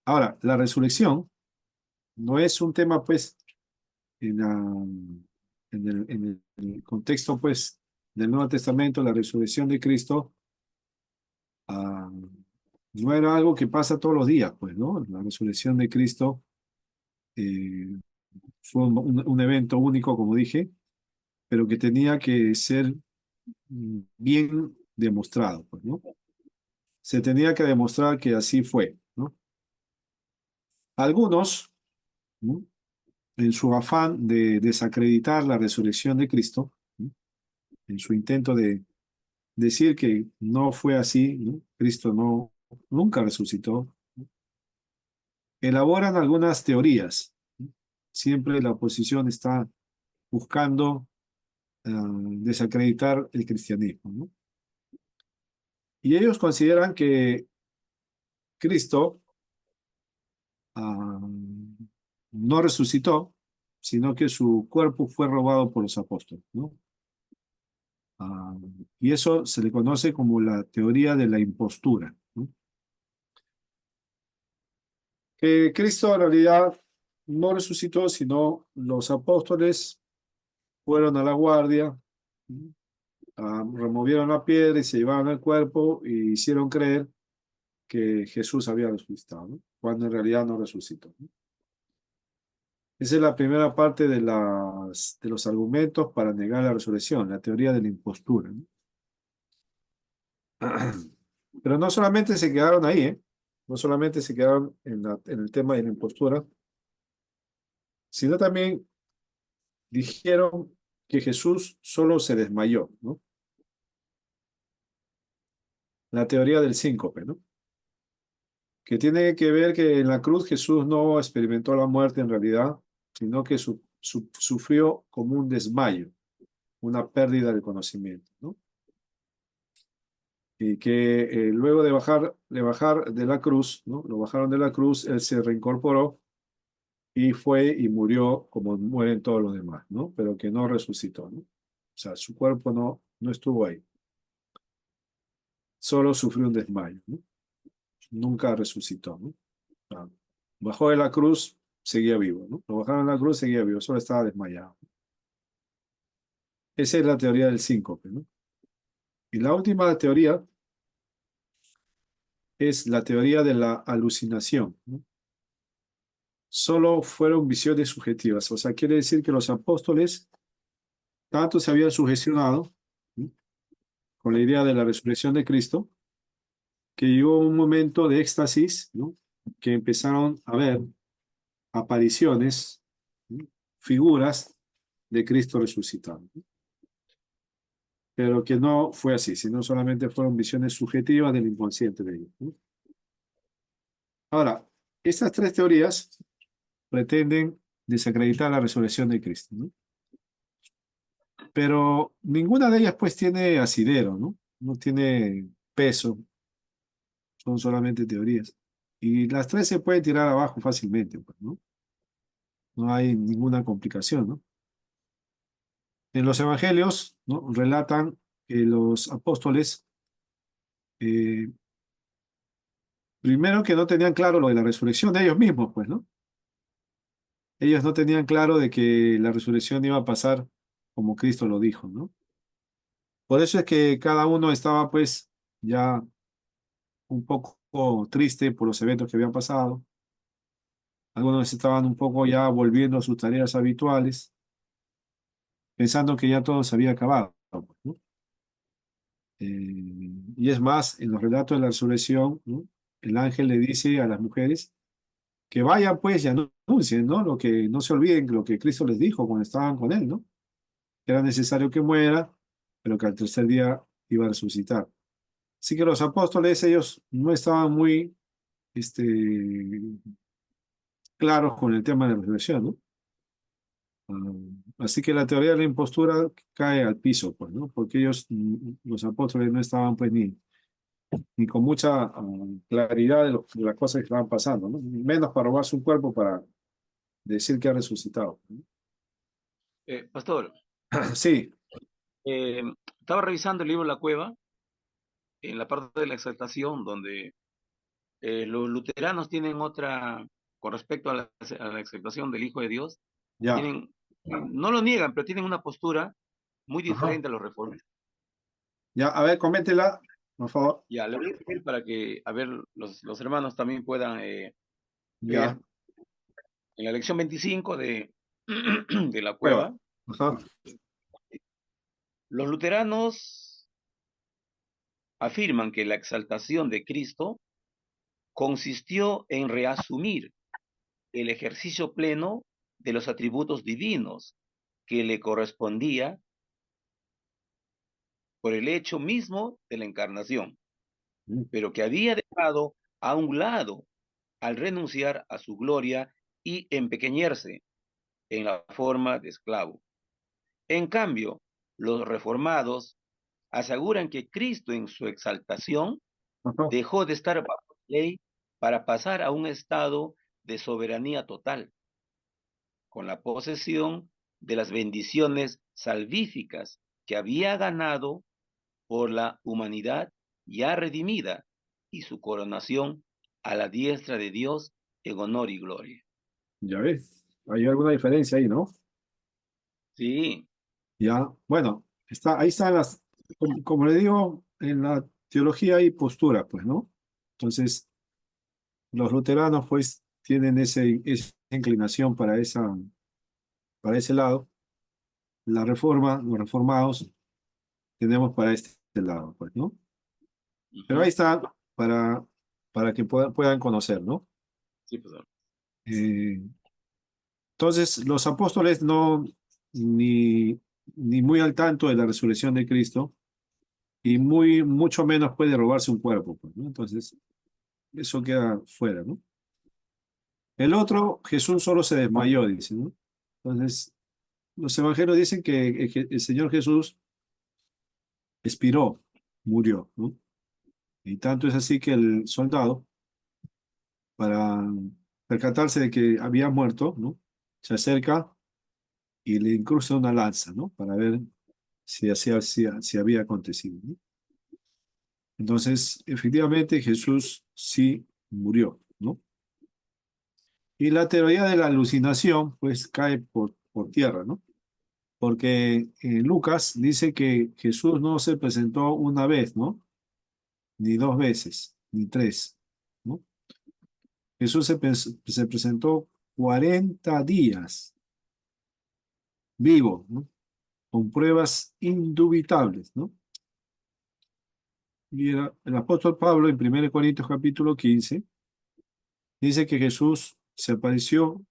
ahora, la resurrección no es un tema, pues, en el contexto, pues, del Nuevo Testamento. La resurrección de Cristo ah, no era algo que pasa todos los días, pues, ¿no? La resurrección de Cristo eh, fue un evento único, como dije, pero que tenía que ser bien demostrado, pues, ¿no? Se tenía que demostrar que así fue, ¿no? Algunos, ¿no? En su afán de desacreditar la resurrección de Cristo, ¿no? En su intento de decir que no fue así, ¿no? Cristo nunca resucitó, ¿no? Elaboran algunas teorías, ¿no? Siempre la oposición está buscando desacreditar el cristianismo, ¿no? Y ellos consideran que Cristo ah, no resucitó, sino que su cuerpo fue robado por los apóstoles, ¿no? Ah, y eso se le conoce como la teoría de la impostura, ¿no? Que Cristo en realidad no resucitó, sino los apóstoles fueron a la guardia, ¿no? Removieron la piedra y se llevaron el cuerpo y hicieron creer que Jesús había resucitado, ¿no? Cuando en realidad no resucitó, ¿no? Esa es la primera parte de los argumentos para negar la resurrección, la teoría de la impostura, ¿no? Pero no solamente se quedaron ahí, ¿eh? No solamente se quedaron en el tema de la impostura, sino también dijeron que Jesús solo se desmayó, ¿no? La teoría del síncope, ¿no? Que tiene que ver que en la cruz Jesús no experimentó la muerte en realidad, sino que sufrió como un desmayo, una pérdida de conocimiento, ¿no? Y que luego de bajar de la cruz, ¿no? Lo bajaron de la cruz, él se reincorporó y fue y murió como mueren todos los demás, ¿no? Pero que no resucitó, ¿no? O sea, su cuerpo no estuvo ahí. Solo sufrió un desmayo, ¿no? Nunca resucitó, ¿no? O sea, bajó de la cruz, seguía vivo, ¿no? Lo bajaron de la cruz, seguía vivo, solo estaba desmayado. Esa es la teoría del síncope, ¿no? Y la última teoría es la teoría de la alucinación, ¿no? Solo fueron visiones subjetivas, o sea, quiere decir que los apóstoles tanto se habían sugestionado, ¿sí?, con la idea de la resurrección de Cristo, que llegó un momento de éxtasis, ¿no?, que empezaron a ver apariciones, ¿sí?, figuras de Cristo resucitado, ¿no? Pero que no fue así, sino solamente fueron visiones subjetivas del inconsciente de ellos, ¿no? Ahora, estas tres teorías pretenden desacreditar la resurrección de Cristo, ¿no? Pero ninguna de ellas pues tiene asidero, ¿no? No tiene peso, son solamente teorías. Y las tres se pueden tirar abajo fácilmente, pues, ¿no? No hay ninguna complicación, ¿no? En los evangelios, ¿no?, relatan que los apóstoles, eh, primero que no tenían claro lo de la resurrección de ellos mismos, pues, ¿no? Ellos no tenían claro de que la resurrección iba a pasar como Cristo lo dijo, ¿no? Por eso es que cada uno estaba pues ya un poco triste por los eventos que habían pasado. Algunos estaban un poco ya volviendo a sus tareas habituales, pensando que ya todo se había acabado, pues, ¿no? Y es más, en los relatos de la resurrección, ¿no? El ángel le dice a las mujeres que vayan pues y anuncien, ¿no? Lo que no se olviden lo que Cristo les dijo cuando estaban con él, ¿no? Que era necesario que muera, pero que al tercer día iba a resucitar. Así que los apóstoles, ellos no estaban muy este, claros con el tema de la resurrección, ¿no? Así que la teoría de la impostura cae al piso, pues, ¿no? Porque ellos, los apóstoles, no estaban pues ni con mucha claridad de las cosas que estaban pasando, ¿no? Menos para robarse un cuerpo para decir que ha resucitado, ¿no?
Pastor,
Sí,
eh, estaba revisando el libro La Cueva, en la parte de la exaltación, donde los luteranos tienen otra, con respecto a la exaltación del Hijo de Dios,
ya.
tienen, no lo niegan, pero tienen una postura muy
Ajá.
diferente a los reformistas.
Ya, a ver, coméntela, por favor.
Ya, le voy a decir para que, a ver, los hermanos también puedan ver
Ya,
en la lección 25 de La
prueba.
Cueva,
Ajá.
los luteranos afirman que la exaltación de Cristo consistió en reasumir el ejercicio pleno de los atributos divinos que le correspondía por el hecho mismo de la encarnación, pero que había dejado a un lado al renunciar a su gloria y empequeñerse en la forma de esclavo. En cambio, los reformados aseguran que Cristo en su exaltación
Ajá.
dejó de estar bajo la ley para pasar a un estado de soberanía total, con la posesión de las bendiciones salvíficas que había ganado por la humanidad ya redimida y su coronación a la diestra de Dios en honor y gloria.
Ya ves, hay alguna diferencia ahí, ¿no?
Sí,
Ya, bueno, ahí están como le digo, en la teología hay postura, pues, ¿no? Entonces, los luteranos, pues, tienen esa inclinación para ese lado. La reforma, los reformados, tenemos para este lado, pues, ¿no? Pero ahí
ujú,
está para que puedan conocer, ¿no?
sí, pastor.
Eh, entonces, los apóstoles no, ni muy al tanto de la resurrección de Cristo, y mucho menos puede robarse un cuerpo, pues, ¿no? Entonces, eso queda fuera, ¿no? El otro, Jesús solo se desmayó, dice, ¿no? Entonces, los evangelios dicen que el Señor Jesús expiró, murió, ¿no? Y tanto es así que el soldado, para percatarse de que había muerto, ¿no? Se acerca y le incrusta una lanza, ¿no? Para ver si había acontecido, ¿no? Entonces, efectivamente, Jesús sí murió, ¿no? Y la teoría de la alucinación, pues, cae por tierra, ¿no? Porque Lucas dice que Jesús no se presentó una vez, ¿no? Ni dos veces, ni tres, ¿no? Jesús se presentó 40 días vivo, ¿no? Con pruebas indubitables, ¿no? Y el apóstol Pablo en 1 Corintios capítulo 15 dice que Jesús se apareció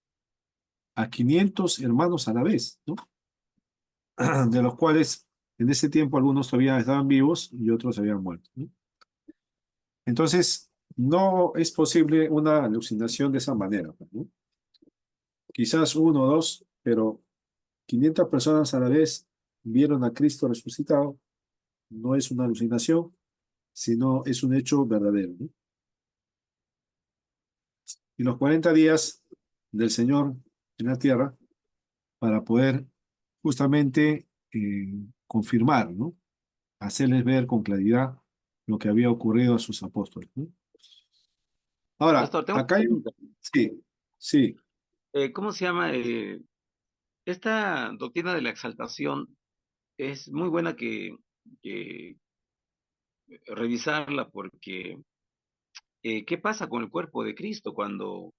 a 500 hermanos a la vez, ¿no? De los cuales en ese tiempo algunos todavía estaban vivos y otros habían muerto, ¿no? Entonces, no es posible una alucinación de esa manera, pues, ¿no? Quizás uno o dos, pero 500 personas a la vez vieron a Cristo resucitado. No es una alucinación, sino es un hecho verdadero, ¿no? Y los 40 días del Señor en la tierra para poder justamente confirmar, ¿no? Hacerles ver con claridad lo que había ocurrido a sus apóstoles, ¿no? Ahora,
Pastor, tengo una
acá hay...
pregunta.
Sí, sí,
¿Cómo se llama? Esta doctrina de la exaltación es muy buena que que revisarla porque ¿qué pasa con el cuerpo de Cristo cuando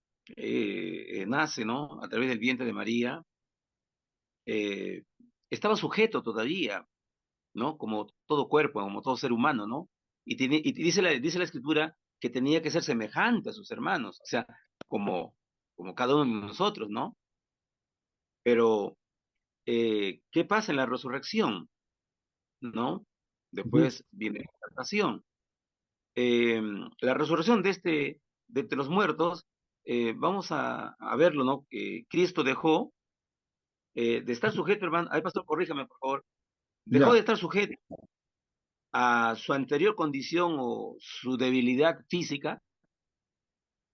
nace, ¿no? A través del vientre de María? eh, Estaba sujeto todavía, ¿no? Como todo cuerpo, como todo ser humano, ¿no? Y dice la Escritura que tenía que ser semejante a sus hermanos, o sea, como, como cada uno de nosotros, ¿no? Pero, ¿qué pasa en la resurrección? ¿No?
Ujú.
Después viene la exaltación. Eh, la resurrección de entre los muertos, vamos a verlo, ¿no? Que Cristo dejó de estar sujeto, hermano, ay, pastor, corríjame, por favor, dejó de
Ya,
estar sujeto a su anterior condición o su debilidad física.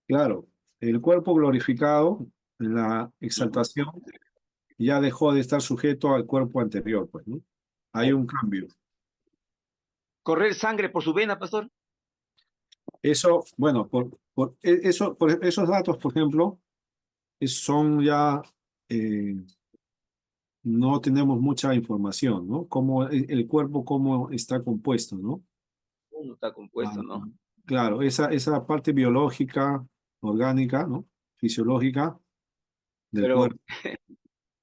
claro. El cuerpo glorificado en la
Ujú.
exaltación ya dejó de estar sujeto al cuerpo anterior, pues, ¿no? Hay un cambio.
Correr sangre por su vena, pastor.
Eso, bueno, por esos datos, por ejemplo, son ya, eh, no tenemos mucha información, ¿no? Cómo el cuerpo, cómo está compuesto, ¿no?
Uno está
Ah,
compuesto, ¿no?
claro, esa parte biológica, orgánica, ¿no? Fisiológica del
Pero,
cuerpo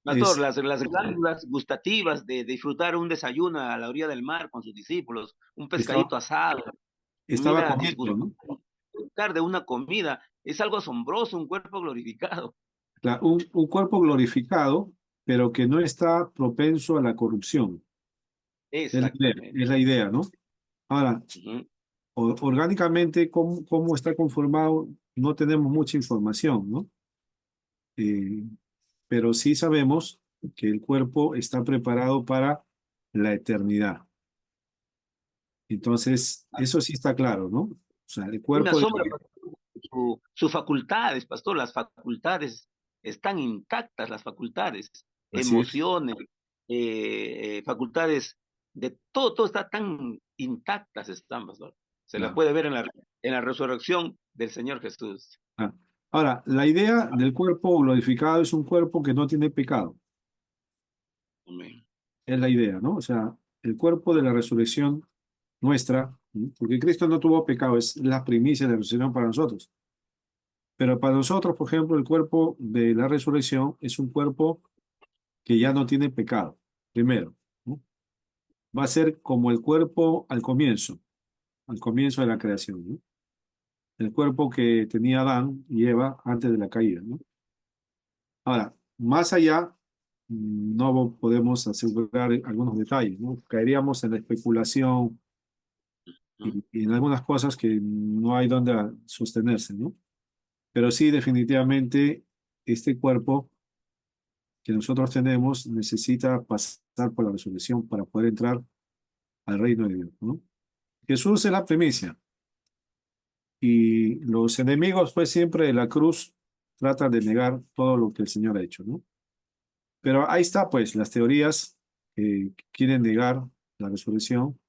pastor,
es,
las glándulas gustativas de disfrutar un desayuno a la orilla del mar con sus discípulos, un
estaba,
pescadito asado,
estaba
mira,
comiendo, ¿no?
disfrutar de una comida, es algo asombroso, un cuerpo glorificado.
Un cuerpo glorificado, pero que no está propenso a la corrupción.
Exactamente.
Es la idea, ¿no? Ahora,
Ujú.
orgánicamente, cómo está conformado, no tenemos mucha información, ¿no? Eh, pero sí sabemos que el cuerpo está preparado para la eternidad. Entonces, eso sí está claro, ¿no? O sea, el
Una
cuerpo
sombra, sus facultades, pastor, las facultades están intactas, las facultades,
así es.
emociones, facultades de todo, todo está tan intactas están, pastor. Se la
Ya.
puede ver en la resurrección del Señor Jesús.
Ah. Ahora, la idea del cuerpo glorificado es un cuerpo que no tiene pecado.
Amén.
Es la idea, ¿no? O sea, el cuerpo de la resurrección nuestra, ¿no? Porque Cristo no tuvo pecado, es la primicia de la resurrección para nosotros. Pero para nosotros, por ejemplo, el cuerpo de la resurrección es un cuerpo que ya no tiene pecado, primero, ¿no? Va a ser como el cuerpo al comienzo de la creación, ¿no? El cuerpo que tenía Adán y Eva antes de la caída, ¿no? Ahora, más allá, no podemos asegurar algunos detalles, ¿no? Caeríamos en la especulación
¿No?
y en algunas cosas que no hay donde sostenerse, ¿no? Pero sí, definitivamente, este cuerpo que nosotros tenemos necesita pasar por la resurrección para poder entrar al reino de Dios, ¿no? Jesús es la primicia y los enemigos, pues siempre de la cruz tratan de negar todo lo que el Señor ha hecho, ¿no? Pero ahí está, pues, las teorías que quieren negar la resurrección,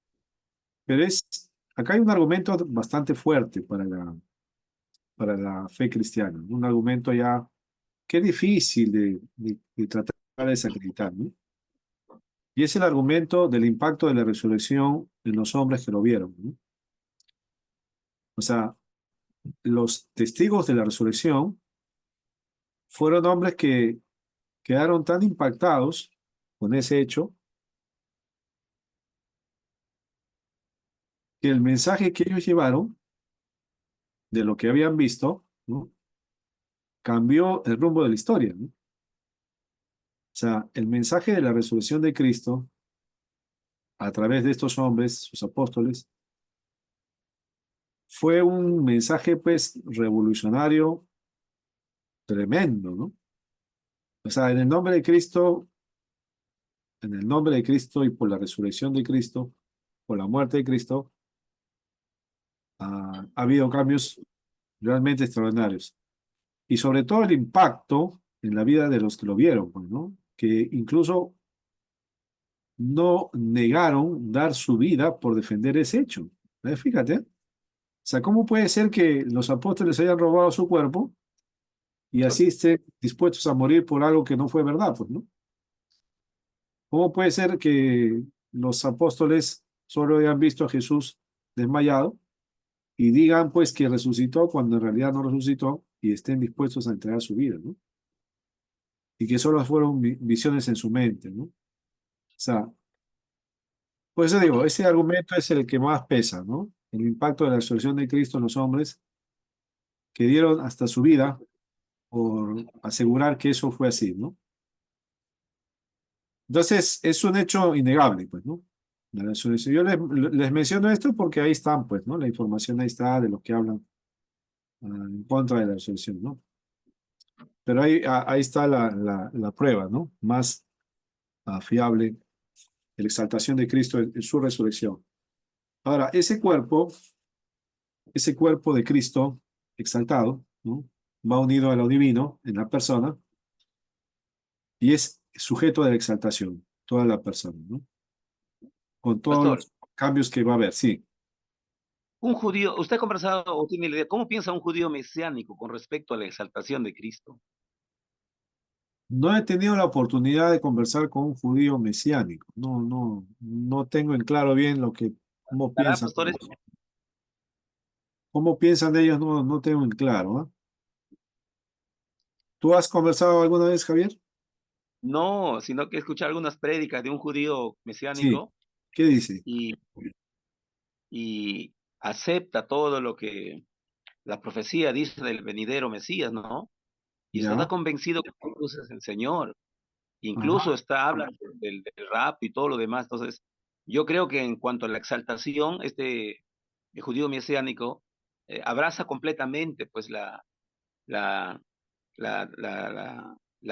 pero acá hay un argumento bastante fuerte para la fe cristiana, ¿no? Un argumento ya que es difícil de tratar de desacreditar, ¿no? Y es el argumento del impacto de la resurrección en los hombres que lo vieron, ¿no? O sea, los testigos de la resurrección fueron hombres que quedaron tan impactados con ese hecho que el mensaje que ellos llevaron de lo que habían visto, ¿no? Cambió el rumbo de la historia, ¿no? O sea, el mensaje de la resurrección de Cristo a través de estos hombres, sus apóstoles, fue un mensaje pues revolucionario tremendo, ¿no? O sea, en el nombre de Cristo, en el nombre de Cristo y por la resurrección de Cristo, por la muerte de Cristo, ha habido cambios realmente extraordinarios. Y sobre todo el impacto en la vida de los que lo vieron, pues, ¿no? Que incluso no negaron dar su vida por defender ese hecho. Fíjate, o sea, ¿cómo puede ser que los apóstoles hayan robado su cuerpo y así estén dispuestos a morir por algo que no fue verdad, pues, ¿no? ¿Cómo puede ser que los apóstoles solo hayan visto a Jesús desmayado y digan pues que resucitó cuando en realidad no resucitó y estén dispuestos a entregar su vida, ¿no? Y que solo fueron visiones en su mente, ¿no? O sea, por eso digo, ese argumento es el que más pesa, ¿no? El impacto de la resurrección de Cristo en los hombres que dieron hasta su vida por asegurar que eso fue así, ¿no? Entonces, es un hecho innegable, pues, ¿no? La resurrección. Yo les menciono esto porque ahí están, pues, ¿no? La información ahí está de los que hablan en contra de la resurrección, ¿no? Pero ahí está la prueba, ¿no? Más fiable, la exaltación de Cristo en su resurrección. Ahora, ese cuerpo de Cristo exaltado, ¿no? Va unido a lo divino en la persona y es sujeto de la exaltación, toda la persona, ¿no? Con todos
Pastor,
los cambios que va a haber, sí.
un judío, ¿usted ha conversado o tiene la idea, cómo piensa un judío mesiánico con respecto a la exaltación de Cristo?
No he tenido la oportunidad de conversar con un judío mesiánico. No tengo en claro bien cómo
¿Estará,
piensan.
pastores?
Cómo piensan de ellos, no tengo en claro, ¿ah? ¿Tú has conversado alguna vez, Javier?
No, sino que escuché algunas prédicas de un judío
Sí.
mesiánico
¿Qué dice?
y, y acepta todo lo que la profecía dice del venidero Mesías, ¿no? Y está
Ya.
convencido que Jesús es el Señor.
Ajá.
Incluso habla del rap y todo lo demás. Entonces, yo creo que en cuanto a la exaltación, el judío mesiánico abraza completamente pues la, la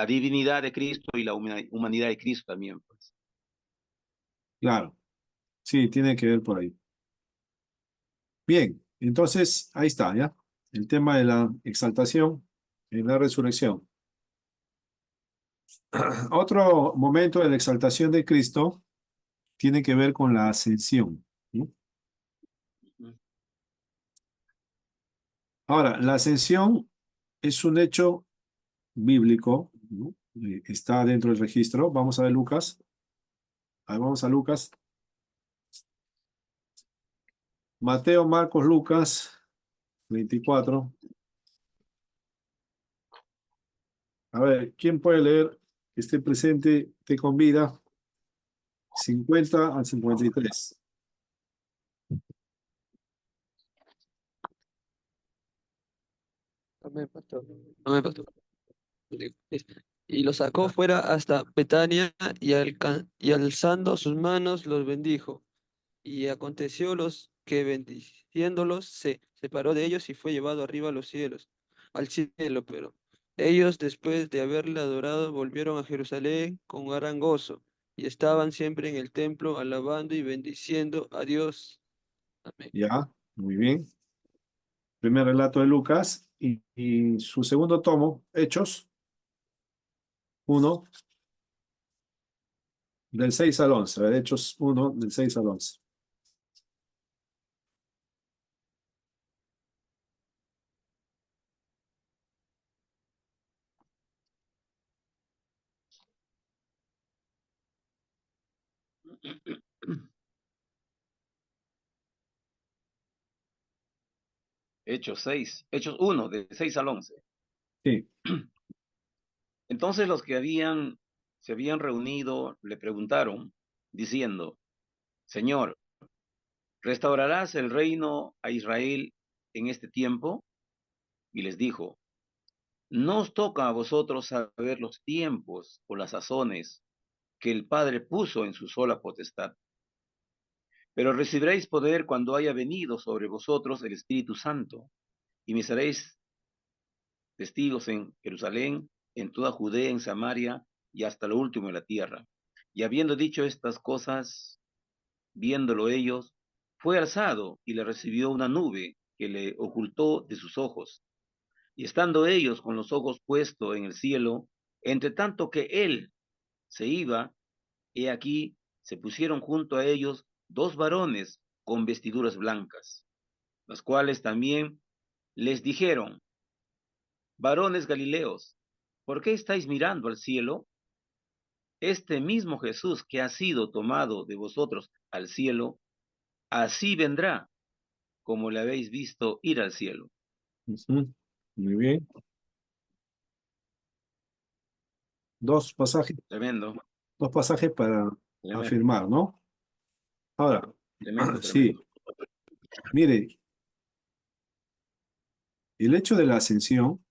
divinidad de Cristo y la humanidad de Cristo también, pues.
Claro. Sí, tiene que ver por ahí. Bien, entonces ahí está, ¿ya? El tema de la exaltación en la resurrección. Otro momento de la exaltación de Cristo tiene que ver con la ascensión, ¿no? Ahora, la ascensión es un hecho bíblico, ¿no? Está dentro del registro. Vamos a ver Lucas. Ahí vamos a Lucas. Mateo, Marcos, Lucas 24. A ver, ¿quién puede leer que esté presente, te con vida? 50 al 53.
Amén, pastor. Amén, pastor. Y lo sacó fuera hasta Betania y alzando sus manos los bendijo. Y aconteció los que bendiciéndolos se separó de ellos y fue llevado arriba a los cielos, al cielo, pero ellos después de haberle adorado volvieron a Jerusalén con gran gozo y estaban siempre en el templo alabando y bendiciendo a Dios. Amén.
Ya, muy bien. Primer relato de Lucas y su segundo tomo, Hechos 1, del 6 al 11. A ver, Hechos 1, del 6 al 11.
Hechos 1, de 6 al 11.
Sí,
Entonces los que se habían reunido le preguntaron, diciendo, Señor, ¿restaurarás el reino a Israel en este tiempo? Y les dijo, no os toca a vosotros saber los tiempos o las sazones que el Padre puso en su sola potestad, pero recibiréis poder cuando haya venido sobre vosotros el Espíritu Santo, y me seréis testigos en Jerusalén, en toda Judea, en Samaria y hasta lo último de la tierra. Y habiendo dicho estas cosas, viéndolo ellos, fue alzado y le recibió una nube que le ocultó de sus ojos. Y estando ellos con los ojos puestos en el cielo, entre tanto que él se iba, he aquí se pusieron junto a ellos dos varones con vestiduras blancas, los cuales también les dijeron, varones Galileos, ¿por qué estáis mirando al cielo? Este mismo Jesús que ha sido tomado de vosotros al cielo, así vendrá, como le habéis visto ir al cielo.
Ujú. Muy bien. Dos pasajes,
Tremendo,
dos pasajes para
tremendo,
afirmar, ¿no? Ahora,
tremendo,
sí,
tremendo.
mire, el hecho de la ascensión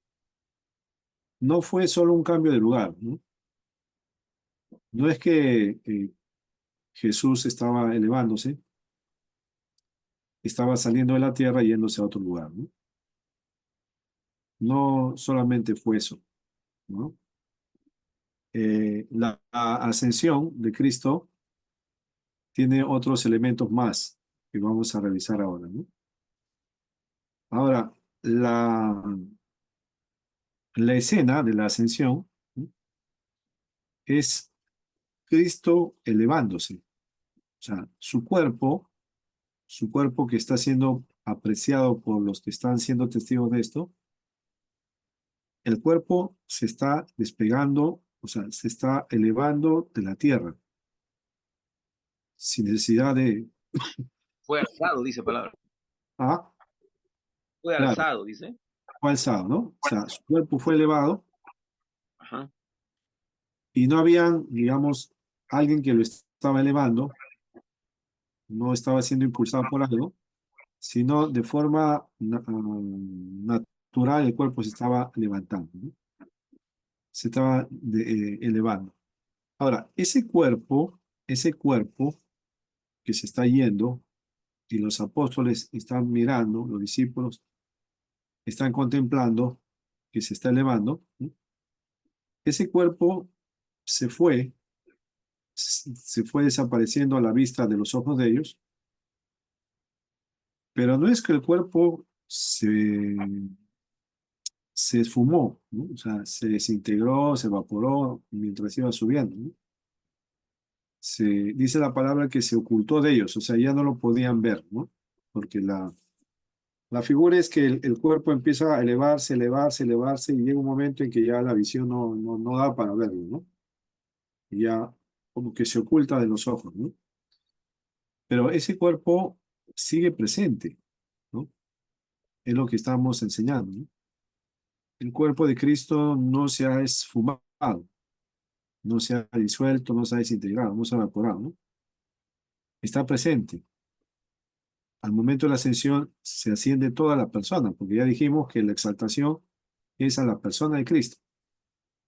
no fue solo un cambio de lugar, ¿no? No es que Jesús estaba elevándose, estaba saliendo de la tierra y yéndose a otro lugar, ¿no? No solamente fue eso, ¿no? La ascensión de Cristo tiene otros elementos más que vamos a revisar ahora, ¿no? Ahora, la escena de la ascensión, ¿no? Es Cristo elevándose, o sea, su cuerpo que está siendo apreciado por los que están siendo testigos de esto, el cuerpo se está despegando, o sea, se está elevando de la tierra, sin necesidad de...
Fue alzado, dice palabra.
Ah,
Fue
claro,
alzado, dice.
fue alzado, ¿no? O sea, su cuerpo fue elevado
Ajá.
y no habían, digamos, alguien que lo estaba elevando, no estaba siendo impulsado por algo, sino de forma natural el cuerpo se estaba levantando, ¿no? Se estaba elevando. Ahora, ese cuerpo que se está yendo y los apóstoles están mirando, los discípulos están contemplando que se está elevando, ¿no? Ese cuerpo se fue, se fue desapareciendo a la vista de los ojos de ellos, pero no es que el cuerpo se esfumó, ¿no? O sea, se desintegró, se evaporó mientras iba subiendo, ¿no? Se dice la palabra que se ocultó de ellos, o sea, ya no lo podían ver, ¿no? Porque la figura es que el cuerpo empieza a elevarse, elevarse, elevarse, y llega un momento en que ya la visión no da para verlo, ¿no? Y ya como que se oculta de los ojos, ¿no? Pero ese cuerpo sigue presente, ¿no? Es lo que estamos enseñando, ¿no? El cuerpo de Cristo no se ha esfumado, no se ha disuelto, no se ha desintegrado, no se ha evaporado, ¿no? Está presente. Al momento de la ascensión se asciende toda la persona, porque ya dijimos que la exaltación es a la persona de Cristo,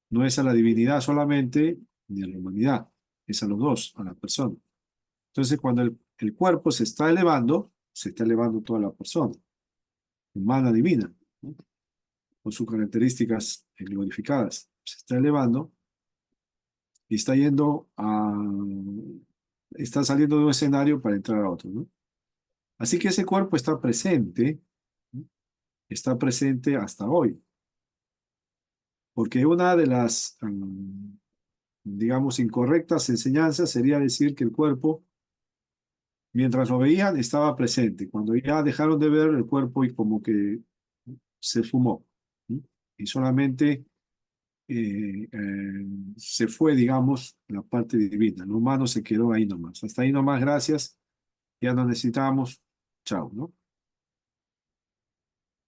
no es a la divinidad solamente, ni a la humanidad, es a los dos, a la persona. Entonces, cuando el cuerpo se está elevando toda la persona, humana, divina, ¿no? Con sus características glorificadas. Se está elevando y está saliendo de un escenario para entrar a otro, ¿no? Así que ese cuerpo está presente, ¿no? Está presente hasta hoy, porque una de las, digamos, incorrectas enseñanzas sería decir que el cuerpo, mientras lo veían, estaba presente. Cuando ya dejaron de ver el cuerpo y como que se fumó, ¿no? Y solamente se fue, digamos, la parte divina. Lo humano se quedó ahí nomás. Hasta ahí nomás, gracias. Ya no necesitamos. Chao, ¿no?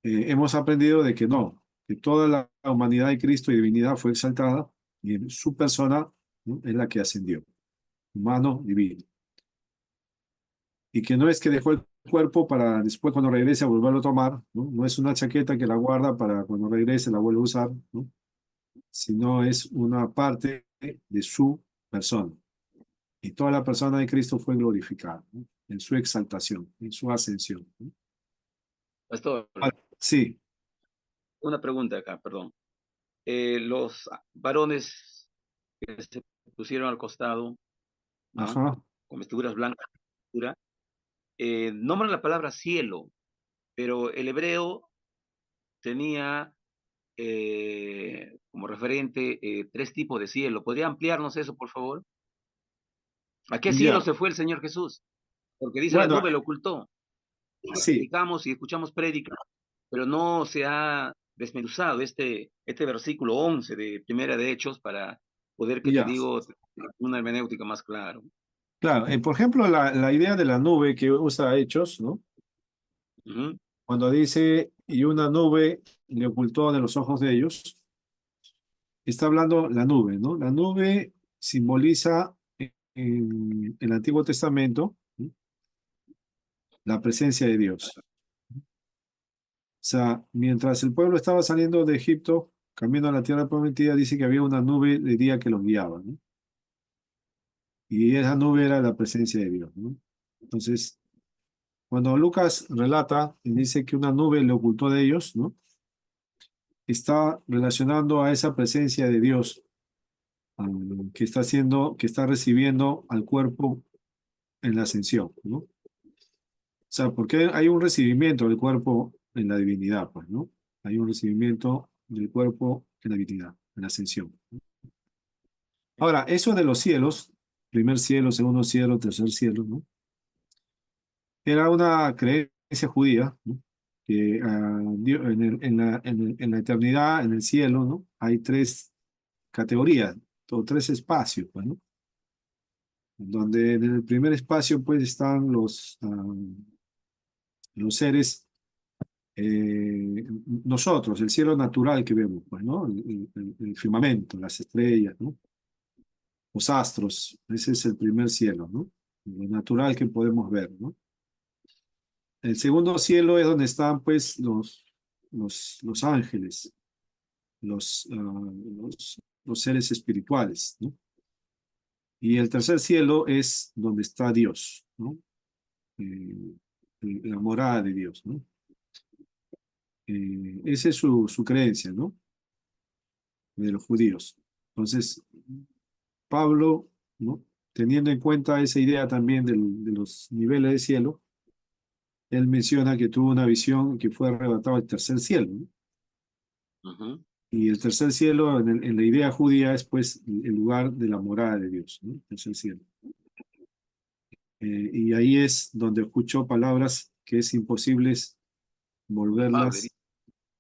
Hemos aprendido de que no, que toda la humanidad de Cristo y divinidad fue exaltada y en su persona, ¿no? Es la que ascendió, humano, divino. Y que no es que dejó el cuerpo para después cuando regrese a volverlo a tomar, ¿no? No es una chaqueta que la guarda para cuando regrese la vuelva a usar, ¿no? Sino es una parte de su persona. Y toda la persona de Cristo fue glorificada, ¿no? En su exaltación, en su ascensión, ¿no?
Pastor,
Sí,
una pregunta acá, perdón. Los varones que se pusieron al costado, ¿no?
ajá,
Con vestiduras blancas, nombran la palabra cielo, pero el hebreo tenía como referente tres tipos de cielo. ¿Podría ampliarnos eso, por favor? ¿A qué cielo
ya.
se fue el Señor Jesús? Porque dice la
Bueno,
nube lo ocultó.
sí,
Predicamos y escuchamos prédicas, pero no se ha desmenuzado este versículo 11 de Primera de Hechos para poder, que te
ya.
digo, una hermenéutica más clara.
Claro, por ejemplo, la idea de la nube que usa Hechos, ¿no?
Ujú.
Cuando dice, y una nube le ocultó de los ojos de ellos, está hablando la nube, ¿no? La nube simboliza en el Antiguo Testamento, ¿no?, la presencia de Dios. O sea, mientras el pueblo estaba saliendo de Egipto, camino a la tierra prometida, dice que había una nube de día que los guiaba, ¿no? Y esa nube era la presencia de Dios, ¿no? Entonces, cuando Lucas relata y dice que una nube le ocultó de ellos, ¿no?, está relacionando a esa presencia de Dios, que está haciendo, que está recibiendo al cuerpo en la ascensión, ¿no? O sea, porque hay un recibimiento del cuerpo en la divinidad, pues, ¿no? Hay un recibimiento del cuerpo en la divinidad, en la ascensión. Ahora, eso de los cielos, primer cielo, segundo cielo, tercer cielo, ¿no?, era una creencia judía, ¿no?, que en la eternidad, en el cielo, ¿no?, hay tres categorías, o tres espacios, pues, ¿no? Donde en el primer espacio, pues, están los seres, nosotros, el cielo natural que vemos, pues, ¿no? El firmamento, las estrellas, ¿no? Los astros, ese es el primer cielo, ¿no? Lo natural que podemos ver, ¿no? El segundo cielo es donde están, pues, los ángeles, los seres espirituales, ¿no? Y el tercer cielo es donde está Dios, ¿no? Eh, la morada de Dios, ¿no? Esa es su creencia, ¿no?, de los judíos. Entonces, Pablo, ¿no?, teniendo en cuenta esa idea también de los niveles de cielo, él menciona que tuvo una visión que fue arrebatado al tercer cielo, ¿no?
Ujú.
Y el tercer cielo, en la idea judía, es pues el lugar de la morada de Dios, ¿no? El tercer cielo. Y ahí es donde escuchó palabras que es imposible
Inefable,
volverlas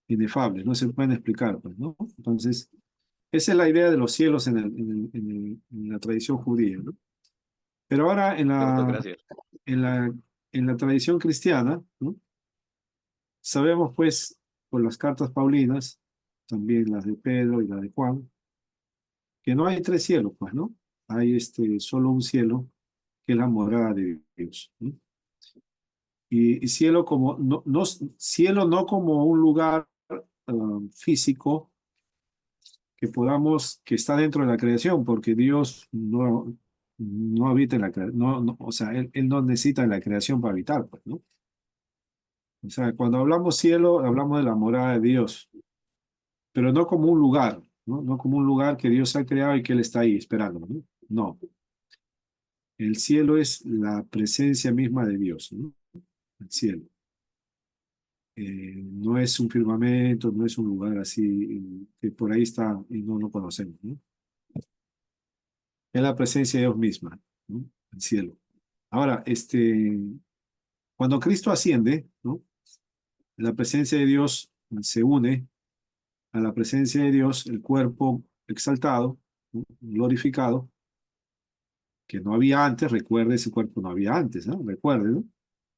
inefables, no se pueden explicar, pues, ¿no? Entonces, esa es la idea de los cielos en la tradición judía, ¿no? Pero ahora
cierto, gracias.
en la, en la tradición cristiana, ¿no?, sabemos pues por las cartas paulinas, también las de Pedro y la de Juan, que no hay tres cielos, pues, ¿no? Hay solo un cielo, que es la morada de Dios, ¿no? Y cielo como, cielo no como un lugar físico que está dentro de la creación, porque Dios no habita en la creación, o sea, él no necesita la creación para habitar, pues, ¿no? O sea, cuando hablamos cielo, hablamos de la morada de Dios, pero no como un lugar, ¿no? No como un lugar que Dios ha creado y que Él está ahí esperando, ¿no? No, el cielo es la presencia misma de Dios, ¿no? El cielo. No es un firmamento, no es un lugar así que por ahí está y no lo conocemos, ¿no? Es la presencia de Dios misma, ¿no? El cielo. Ahora, cuando Cristo asciende, ¿no?, la presencia de Dios se une a la presencia de Dios, el cuerpo exaltado, ¿no?, glorificado, que no había antes. Recuerde, ese cuerpo no había antes, ¿no? Recuerde, ¿no?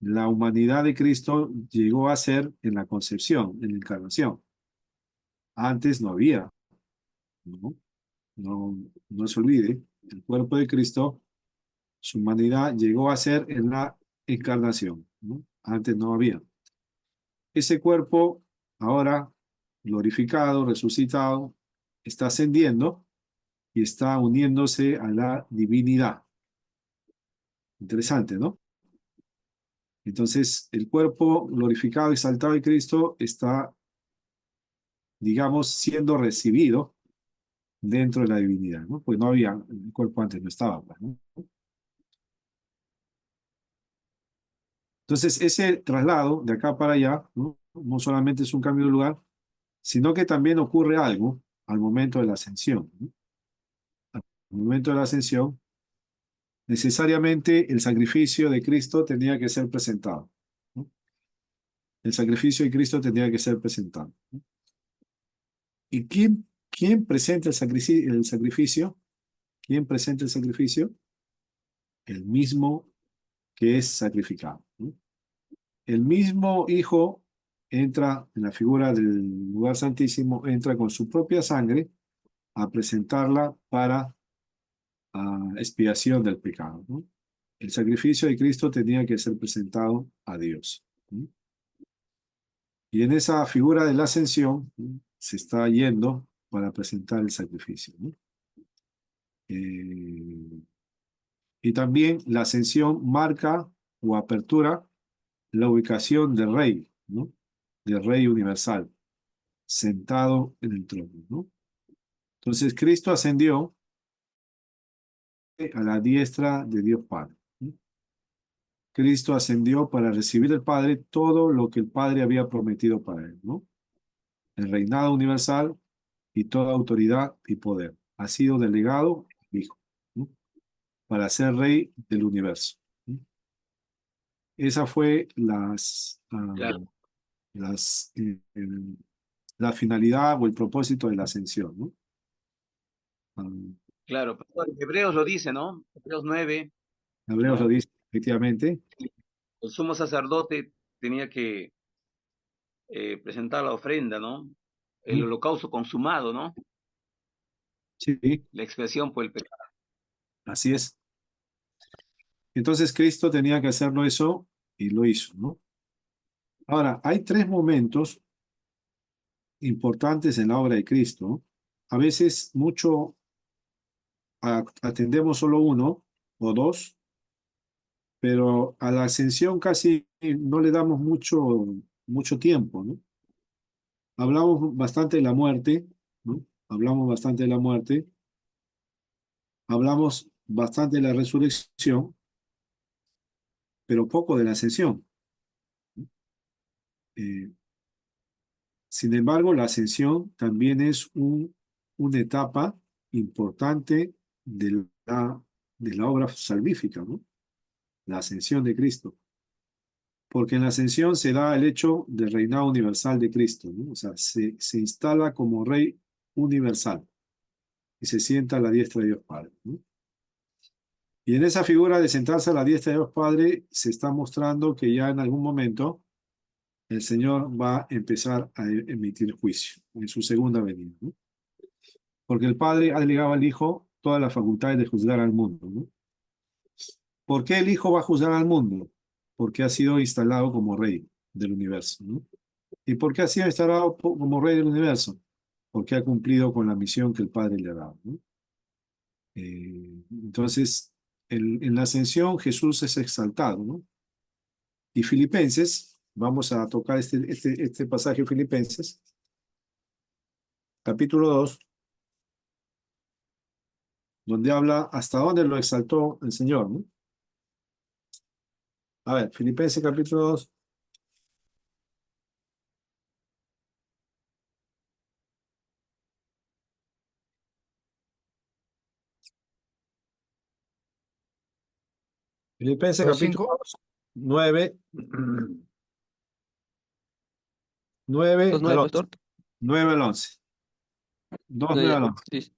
La humanidad de Cristo llegó a ser en la concepción, en la encarnación. Antes no había, ¿no? No se olvide, el cuerpo de Cristo, su humanidad llegó a ser en la encarnación, ¿no? Antes no había. Ese cuerpo, ahora glorificado, resucitado, está ascendiendo y está uniéndose a la divinidad. Interesante, ¿no? Entonces, el cuerpo glorificado, exaltado de Cristo está, digamos, siendo recibido dentro de la divinidad, ¿no? Pues no había, el cuerpo antes no estaba, pues, ¿no? Entonces, ese traslado de acá para allá, ¿no?, no solamente es un cambio de lugar, sino que también ocurre algo al momento de la ascensión, ¿no? Al momento de la ascensión, necesariamente el sacrificio de Cristo tenía que ser presentado, ¿no? El sacrificio de Cristo tenía que ser presentado, ¿no? ¿Y quién presenta el sacrificio? ¿Quién presenta el sacrificio? el mismo que es sacrificado, ¿no? El mismo Hijo entra en la figura del lugar santísimo, entra con su propia sangre a presentarla para expiación del pecado, ¿no? El sacrificio de Cristo tenía que ser presentado a Dios, ¿no? Y en esa figura de la ascensión, ¿no?, se está yendo para presentar el sacrificio, ¿no? Eh, y también la ascensión marca o apertura la ubicación del rey, ¿no? Del rey universal, sentado en el trono, ¿no? Entonces Cristo ascendió a la diestra de Dios Padre, ¿no? Cristo ascendió para recibir del Padre todo lo que el Padre había prometido para él, ¿no? El reinado universal y toda autoridad y poder. Ha sido delegado al Hijo, ¿no?, para ser rey del universo, ¿no? Esa fue
Claro,
las, la finalidad o el propósito de la ascensión, ¿no? Ah,
claro. Pastor, Hebreos lo dice, ¿no? Hebreos 9,
Hebreos lo
¿no?
dice efectivamente.
El sumo sacerdote tenía que presentar la ofrenda, ¿no? El
¿No?
holocausto consumado, ¿no?
Sí,
La expiación por el pecado.
así es. Entonces Cristo tenía que hacerlo eso y lo hizo, ¿no? Ahora, hay tres momentos importantes en la obra de Cristo. A veces atendemos solo uno o dos, pero a la ascensión casi no le damos mucho tiempo, ¿no? Hablamos bastante de la muerte, ¿no? Hablamos bastante de la muerte, hablamos bastante de la resurrección, pero poco de la ascensión. Eh, Sin embargo, la ascensión también es una etapa importante de la obra salvífica, ¿no? La ascensión de Cristo. Porque en la ascensión se da el hecho del reinado universal de Cristo, ¿no? O sea, se instala como rey universal y se sienta a la diestra de Dios Padre, ¿no? Y en esa figura de sentarse a la diestra de Dios Padre se está mostrando que ya en algún momento el Señor va a empezar a emitir juicio en su segunda venida, ¿no? Porque el Padre ha delegado al Hijo todas las facultades de juzgar al mundo, ¿no? ¿Por qué el Hijo va a juzgar al mundo? Porque ha sido instalado como rey del universo, ¿no? ¿Y por qué ha sido instalado como rey del universo? Porque ha cumplido con la misión que el Padre le ha dado, ¿no? Entonces, en la ascensión Jesús es exaltado, ¿no? Y Filipenses, vamos a tocar este pasaje de Filipenses, capítulo 2, donde habla hasta dónde lo exaltó el Señor, ¿no? A ver, Filipenses capítulo 2. Filipenses
¿Dos
capítulo
cinco?
2, 9, 9
Los
al
nueve,
11.
pastor.
9 al 11. 2,
No,
9
ya,
al 11.
sí.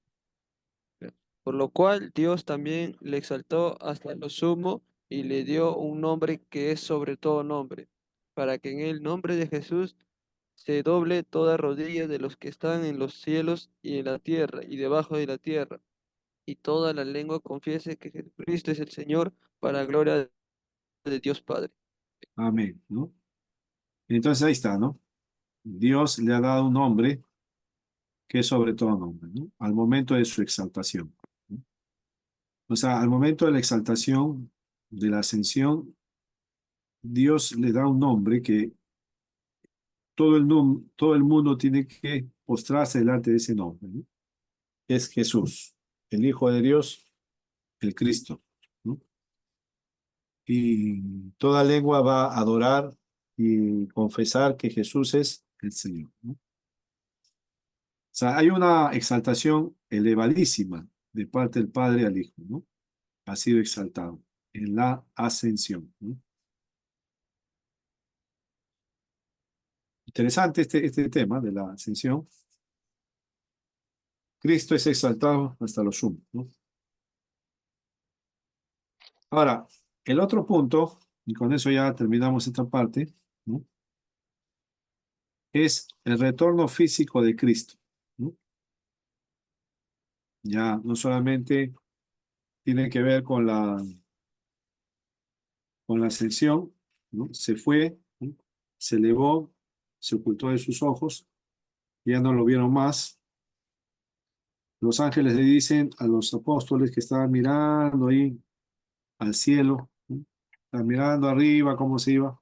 Por lo cual Dios también le exaltó hasta lo sumo y le dio un nombre que es sobre todo nombre, para que en el nombre de Jesús se doble toda rodilla de los que están en los cielos y en la tierra y debajo de la tierra, y toda la lengua confiese que Jesucristo es el Señor, para gloria de Dios Padre.
Amén, ¿no? Entonces ahí está, ¿no? Dios le ha dado un nombre que es sobre todo nombre, ¿no? Al momento de su exaltación, ¿no? O sea, al momento de la exaltación, de la ascensión, Dios le da un nombre que todo el mundo tiene que postrarse delante de ese nombre, ¿no? Es Jesús, el Hijo de Dios, el Cristo, ¿no? Y toda lengua va a adorar y confesar que Jesús es el Señor, ¿no? O sea, hay una exaltación elevadísima de parte del Padre al Hijo, ¿no? Ha sido exaltado en la ascensión, ¿no? Interesante este tema de la ascensión. Cristo es exaltado hasta lo sumo, ¿no? Ahora, el otro punto, y con eso ya terminamos esta parte, ¿no? Es el retorno físico de Cristo, ¿no? Ya no solamente tiene que ver con la ascensión, ¿no? Se fue, ¿no? Se elevó, se ocultó de sus ojos, ya no lo vieron más. Los ángeles le dicen a los apóstoles que estaban mirando ahí al cielo, ¿no? Estaban mirando arriba cómo se iba.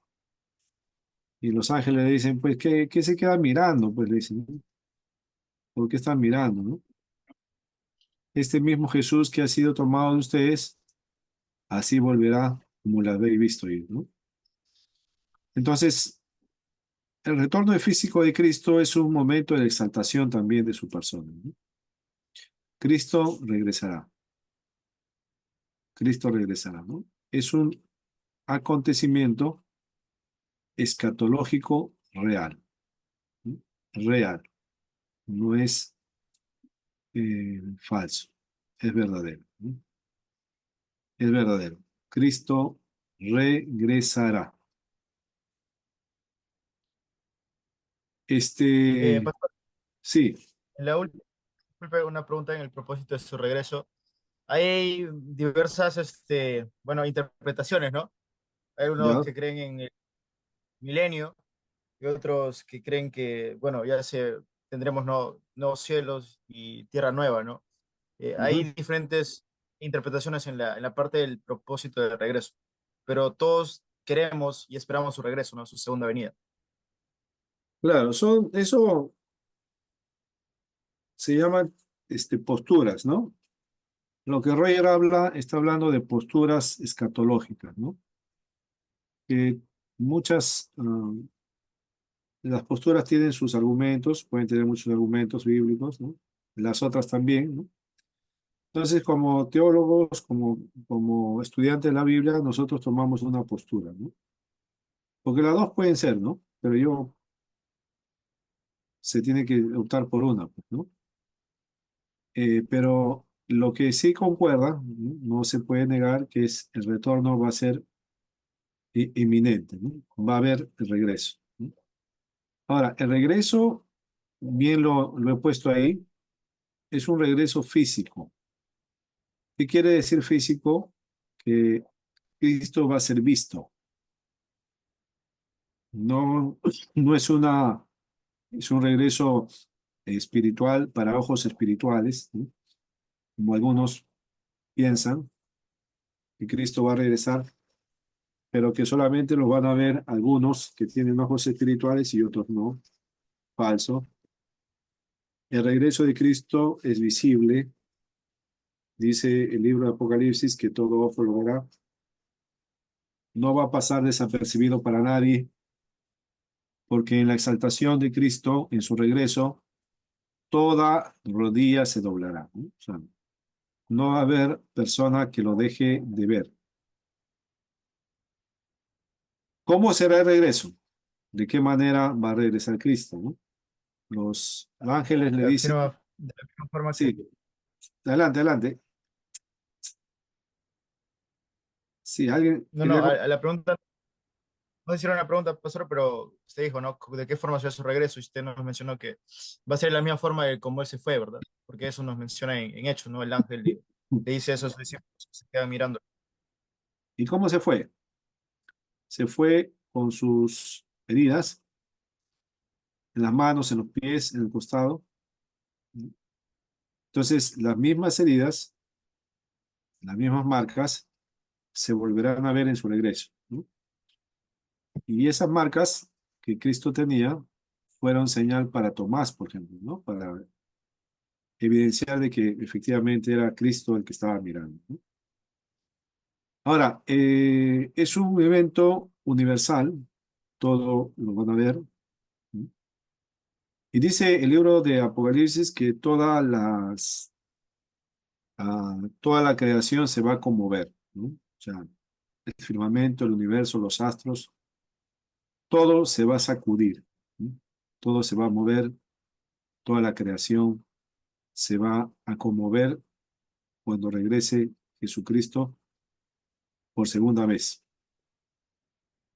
Y los ángeles le dicen, pues, ¿qué se queda mirando? Pues le dicen, ¿no? ¿Por qué están mirando, no? Este mismo Jesús que ha sido tomado de ustedes, así volverá como lo habéis visto ir, ¿no? Entonces, el retorno físico de Cristo es un momento de exaltación también de su persona, ¿no? Cristo regresará. Cristo regresará, ¿no? Es un acontecimiento escatológico real, ¿no? Real, no es falso, es verdadero, ¿no? Es verdadero. Cristo regresará. Este,
Pastor,
sí,
en la última, disculpe, una pregunta en el propósito de su regreso. Hay diversas, bueno, interpretaciones, ¿no? Hay unos
ya.
que creen en el milenio y otros que creen que, bueno, tendremos nuevos cielos y tierra nueva, ¿no?
Ujú.
Hay diferentes interpretaciones en la parte del propósito del regreso, pero todos queremos y esperamos su regreso, ¿no? Su segunda venida.
Claro, eso se llaman posturas, ¿no? Lo que Roger está hablando de posturas escatológicas, ¿no? Que muchas de las posturas tienen sus argumentos, pueden tener muchos argumentos bíblicos, ¿no? Las otras también, ¿no? Entonces, como teólogos, como estudiantes de la Biblia, nosotros tomamos una postura, ¿no? Porque las dos pueden ser, ¿no? Pero se tiene que optar por una, pues, ¿no? Pero lo que sí concuerda, ¿no? No se puede negar que el retorno va a ser inminente, ¿no? Va a haber el regreso, ¿no? Ahora, el regreso, bien lo he puesto ahí, es un regreso físico. ¿Qué quiere decir físico? Que Cristo va a ser visto. No, no es un regreso espiritual para ojos espirituales, ¿no? Como algunos piensan que Cristo va a regresar, pero que solamente lo van a ver algunos que tienen ojos espirituales y otros no. Falso. El regreso de Cristo es visible. Dice el libro de Apocalipsis que todo ojo lo verá. No va a pasar desapercibido para nadie, porque en la exaltación de Cristo, en su regreso, toda rodilla se doblará, ¿no? O sea, no va a haber persona que lo deje de ver. ¿Cómo será el regreso? ¿De qué manera va a regresar Cristo, ¿no? Los ángeles le dicen,
De la misma forma que,
sí, adelante, adelante. Sí, alguien
no,
quería...
no, a la pregunta, no sé si era una pregunta, pastor, pero usted dijo, ¿no? ¿De qué forma será su regreso? Y usted nos mencionó que va a ser la misma forma de como él se fue, ¿verdad? Porque eso nos menciona en Hechos, ¿no? El ángel le dice eso a sus discípulos que se quedan mirando.
¿Y cómo se fue? Se fue con sus heridas en las manos, en los pies, en el costado. Entonces, las mismas heridas, las mismas marcas, se volverán a ver en su regreso, ¿no? Y esas marcas que Cristo tenía fueron señal para Tomás, por ejemplo, ¿no? Para evidenciar de que efectivamente era Cristo el que estaba mirando, ¿no? Ahora, es un evento universal, todo lo van a ver, ¿no? Y dice el libro de Apocalipsis que toda la creación se va a conmover, ¿no? O sea, el firmamento, el universo, los astros, todo se va a sacudir, ¿no? Todo se va a mover, toda la creación se va a conmover cuando regrese Jesucristo por segunda vez,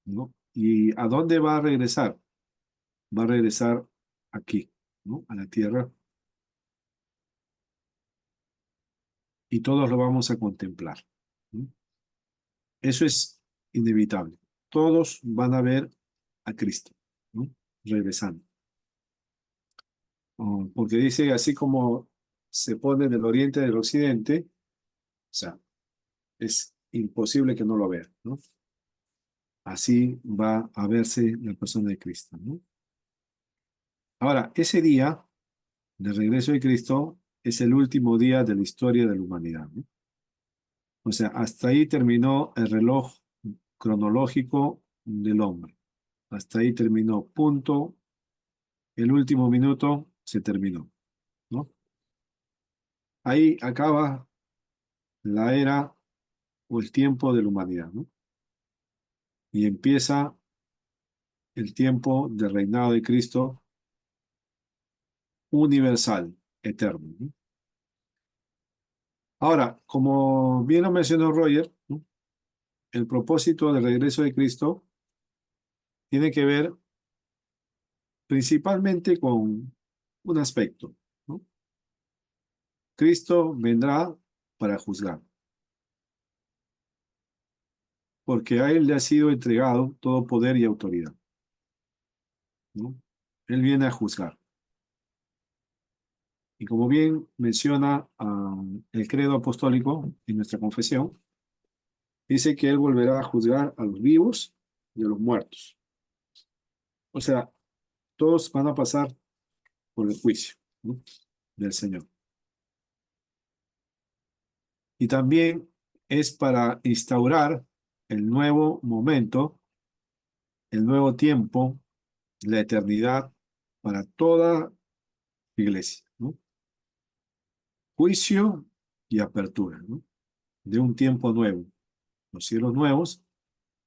¿no? ¿Y a dónde va a regresar? Va a regresar aquí, ¿no? A la tierra, y todos lo vamos a contemplar, ¿no? Eso es inevitable. Todos van a ver a Cristo, ¿no? Regresando. Porque dice, así como se pone del oriente del occidente, o sea, es imposible que no lo vea, ¿no? Así va a verse la persona de Cristo, ¿no? Ahora, ese día del regreso de Cristo es el último día de la historia de la humanidad, ¿no? O sea, hasta ahí terminó el reloj cronológico del hombre. Hasta ahí terminó, punto. El último minuto se terminó, ¿no? Ahí acaba la era o el tiempo de la humanidad, ¿no? Y empieza el tiempo del reinado de Cristo universal, eterno, ¿no? Ahora, como bien lo mencionó Roger, ¿no? El propósito del regreso de Cristo tiene que ver principalmente con un aspecto, ¿no? Cristo vendrá para juzgar, porque a él le ha sido entregado todo poder y autoridad, ¿no? Él viene a juzgar. Y como bien menciona el credo apostólico en nuestra confesión, dice que él volverá a juzgar a los vivos y a los muertos. O sea, todos van a pasar por el juicio, ¿no? Del Señor. Y también es para instaurar el nuevo momento, el nuevo tiempo, la eternidad para toda iglesia, ¿no? Juicio y apertura, ¿no? De un tiempo nuevo, los cielos nuevos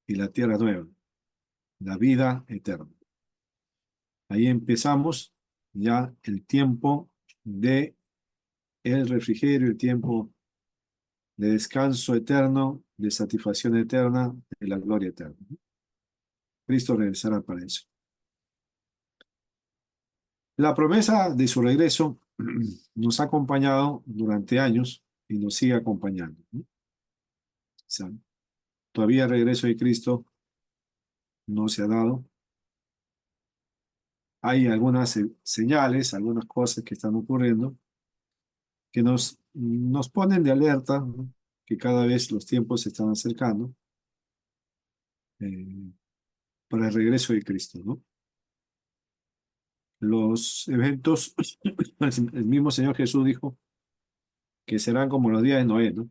y la tierra nueva, la vida eterna. Ahí empezamos ya el tiempo de el refrigerio, el tiempo de descanso eterno, de satisfacción eterna, de la gloria eterna. Cristo regresará para eso. La promesa de su regreso nos ha acompañado durante años y nos sigue acompañando, ¿no? O sea, todavía el regreso de Cristo no se ha dado. Hay algunas señales, algunas cosas que están ocurriendo que nos ponen de alerta, ¿no? Que cada vez los tiempos se están acercando eh, para el regreso de Cristo, ¿no? Los eventos, el mismo Señor Jesús dijo que serán como los días de Noé, ¿no?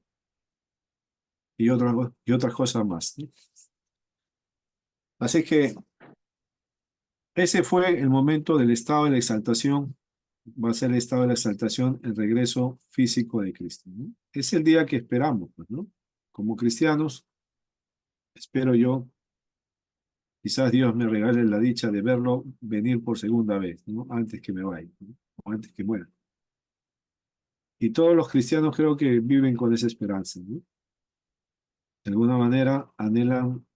Y otras cosas más, ¿no? Así que ese fue el momento del estado de la exaltación. Va a ser el estado de la exaltación, el regreso físico de Cristo, ¿no? Es el día que esperamos, pues, ¿no? Como cristianos, espero yo, quizás Dios me regale la dicha de verlo venir por segunda vez, ¿no? Antes que me vaya, ¿no? O antes que muera. Y todos los cristianos creo que viven con esa esperanza, ¿no? De alguna manera anhelan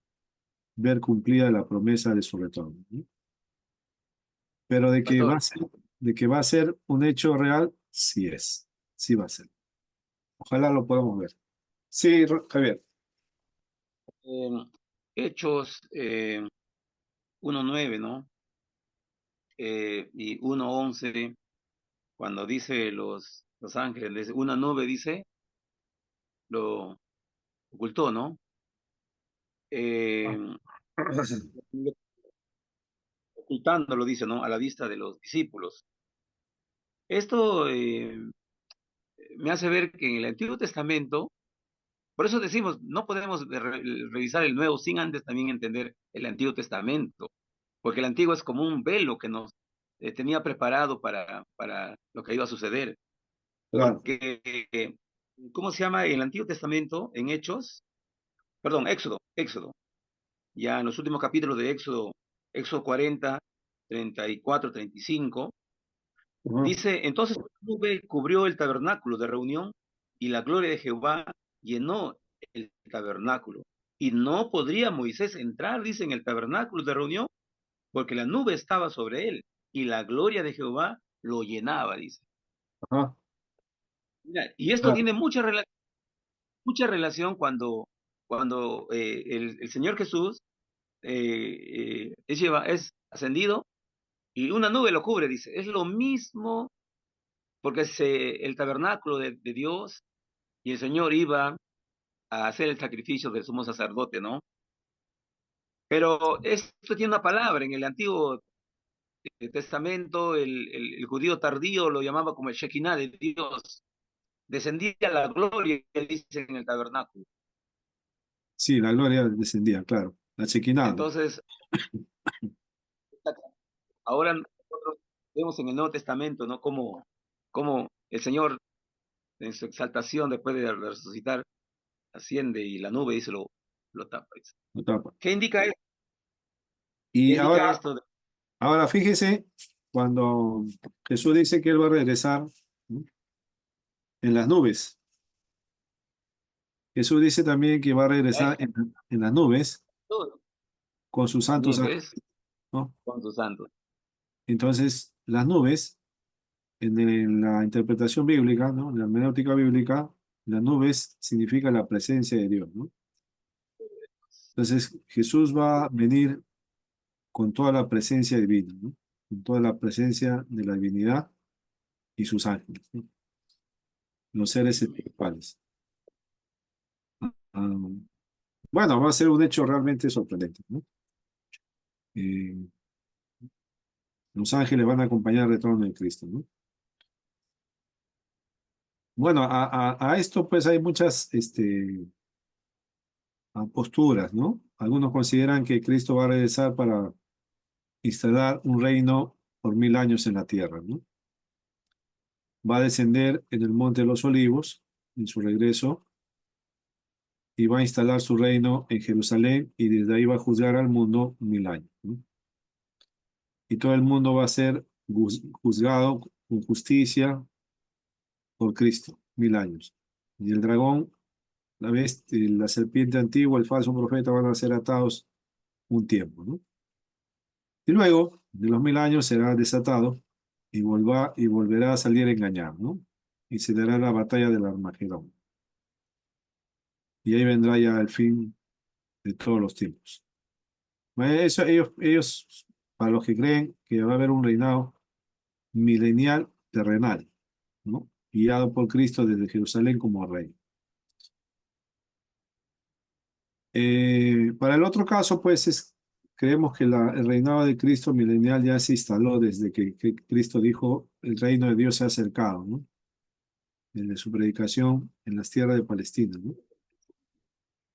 ver cumplida la promesa de su retorno, ¿no? Pero
Pastor,
de que va a ser un hecho real, sí es, sí va a ser. Ojalá lo podamos ver. Sí, Javier.
en Hechos 1:9, ¿no? Y 1:11, cuando dice los ángeles, una nube dice, lo ocultó, ¿no? Eh, Ocultándolo, dice, ¿no? A la vista de los discípulos. Esto me hace ver que en el Antiguo Testamento, por eso decimos, no podemos revisar el Nuevo sin antes también entender el Antiguo Testamento, porque el Antiguo es como un velo que nos tenía preparado para lo que iba a suceder.
Claro.
Porque, ¿cómo se llama? En el Antiguo Testamento, en Hechos, perdón, Éxodo, ya en los últimos capítulos de Éxodo 40, 34, 35,
Ujú.
dice, entonces la nube cubrió el tabernáculo de reunión y la gloria de Jehová llenó el tabernáculo. y no podría Moisés entrar, dice, en el tabernáculo de reunión, porque la nube estaba sobre él y la gloria de Jehová lo llenaba, dice.
Ajá,
Mira, y esto
claro.
tiene mucha relación cuando el Señor Jesús es ascendido y una nube lo cubre, dice. Es lo mismo porque el tabernáculo de Dios y el Señor iba a hacer el sacrificio del sumo sacerdote, ¿no? Pero esto tiene una palabra en el Antiguo Testamento, el judío tardío lo llamaba como el Shekinah de Dios. Descendía la gloria, dice en el tabernáculo.
Sí, la gloria descendía, claro. La chequinada.
Entonces, ahora nosotros vemos en el Nuevo Testamento, ¿no? Como el Señor, en su exaltación, después de resucitar, asciende y la nube, dice, lo tapa. Dice.
Lo tapa.
¿Qué indica esto? ¿Qué
Y
indica esto?
ahora fíjese, cuando Jesús dice que Él va a regresar, ¿no?, en las nubes. Jesús dice también que va a regresar en las nubes con sus santos
También,
ángeles,
¿ves?
¿no?
Con sus santos.
Entonces, las nubes, en la interpretación bíblica, ¿no?, en la hermenéutica bíblica, las nubes significa la presencia de Dios, ¿no? Entonces, Jesús va a venir con toda la presencia divina, ¿no?, con toda la presencia de la divinidad y sus ángeles, ¿no?, los seres espirituales. Ah, bueno, va a ser un hecho realmente sorprendente, ¿no? Eh, los ángeles van a acompañar el retorno de Cristo, ¿no? Bueno, a esto pues hay muchas posturas, ¿no? Algunos consideran que Cristo va a regresar para instalar un reino por 1000 años en la tierra, ¿no? Va a descender en el Monte de los Olivos en su regreso y va a instalar su reino en Jerusalén y desde ahí va a juzgar al mundo 1000 años, ¿no? Y todo el mundo va a ser juzgado con justicia por Cristo, 1000 años. Y el dragón, la bestia, la serpiente antigua, el falso profeta van a ser atados un tiempo, ¿no? Y luego de los 1000 años será desatado y volverá a salir engañado, ¿no? Y se dará la batalla del Armagedón. Y ahí vendrá ya el fin de todos los tiempos. Eso, ellos, para los que creen que va a haber un reinado milenial terrenal, ¿no?, guiado por Cristo desde Jerusalén como rey. Para el otro caso, pues creemos que el reinado de Cristo milenial ya se instaló desde que Cristo dijo, el reino de Dios se ha acercado, ¿no?, desde su predicación en las tierras de Palestina, ¿no?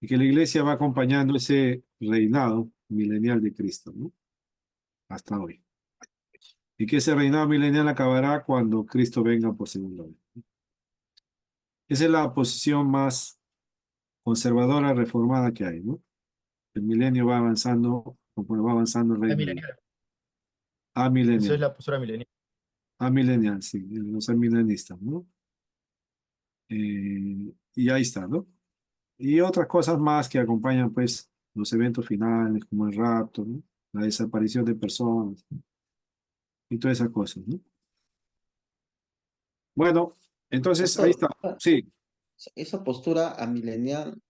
Y que la iglesia va acompañando ese reinado milenial de Cristo, ¿no?, hasta hoy. Y que ese reinado milenial acabará cuando Cristo venga por segunda vez. Esa es la posición más conservadora, reformada que hay, ¿no? El milenio va avanzando, conforme va avanzando el
Es
reino de Dios.
milenial.
A
Eso es
milenial,
la postura milenial.
a milenial, sí, los amilenistas, ¿no? Y ahí está, ¿no? Y otras cosas más que acompañan, pues, los eventos finales, como el rapto, ¿no?, la desaparición de personas y todas esas cosas, ¿no? Bueno, entonces ahí
Pastor,
está. Sí,
esa postura amilenial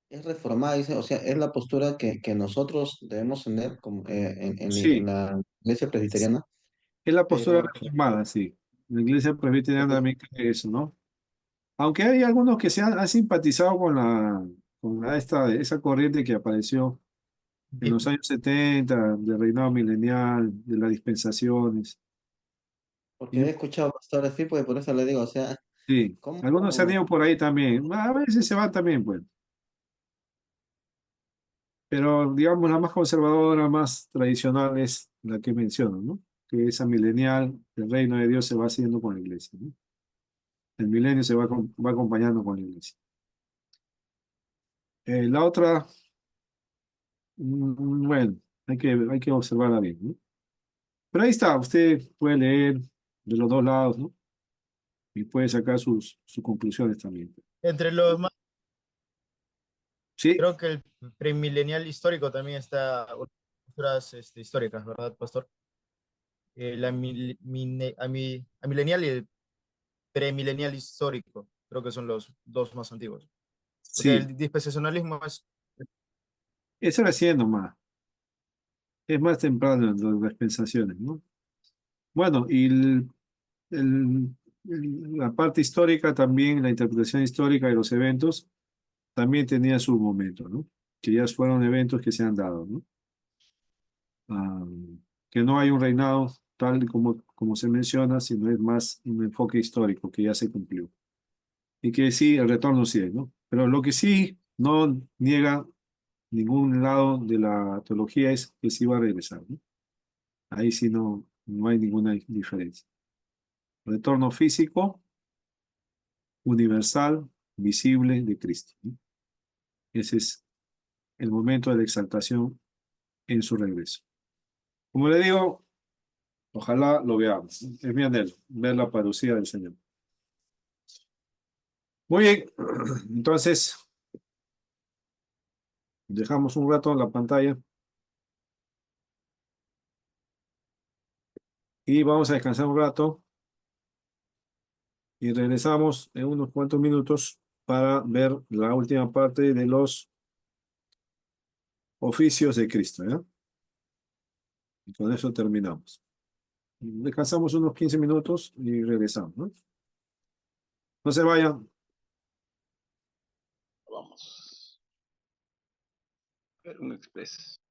es reformada, dice, o sea, es la postura que nosotros debemos tener como, en
sí,
la iglesia presbiteriana,
es la postura
pero
reformada, sí. La iglesia presbiteriana también cree eso, ¿no? Aunque hay algunos que han simpatizado esa corriente que apareció en los años 70, del reinado milenial, de las dispensaciones.
porque
Y
he escuchado pastores así, pues por eso le digo, o sea,
sí,
¿cómo?
algunos se han ido por ahí también. A veces se van también, pues. Pero, digamos, la más conservadora, más tradicional es la que menciono, ¿no? Que esa milenial, el reino de Dios se va haciendo con la iglesia, ¿no? El milenio va acompañando con la iglesia. La otra, bueno, hay que observarla bien, ¿no? Pero ahí está, usted puede leer de los dos lados, ¿no? Y puede sacar sus conclusiones también.
Entre los más
Sí,
Creo que el premilenial histórico también está, otras históricas, ¿verdad, pastor? Amilenial y el premilenial histórico, creo que son los dos más antiguos. Porque
sí,
el dispensacionalismo es,
eso recién nomás. Es más temprano en las dispensaciones, ¿no? Bueno, y la parte histórica también, la interpretación histórica de los eventos, también tenía su momento, ¿no? Que ya fueron eventos que se han dado, ¿no? Ah, que no hay un reinado tal como se menciona, sino es más un enfoque histórico que ya se cumplió. Y que sí, el retorno sí hay, ¿no? Pero lo que sí no niega ningún lado de la teología es que sí va a regresar, ¿no? Ahí sí no hay ninguna diferencia. Retorno físico, universal, visible de Cristo, ¿no? Ese es el momento de la exaltación en su regreso. Como le digo, ojalá lo veamos, ¿no? Es mi anhelo, ver la parucía del Señor. Muy bien, entonces dejamos un rato en la pantalla y vamos a descansar un rato y regresamos en unos cuantos minutos para ver la última parte de los oficios de Cristo, ¿ya? Y con eso terminamos. Descansamos unos 15 minutos y regresamos, ¿no? No se vayan.
Vamos. A ver, un express.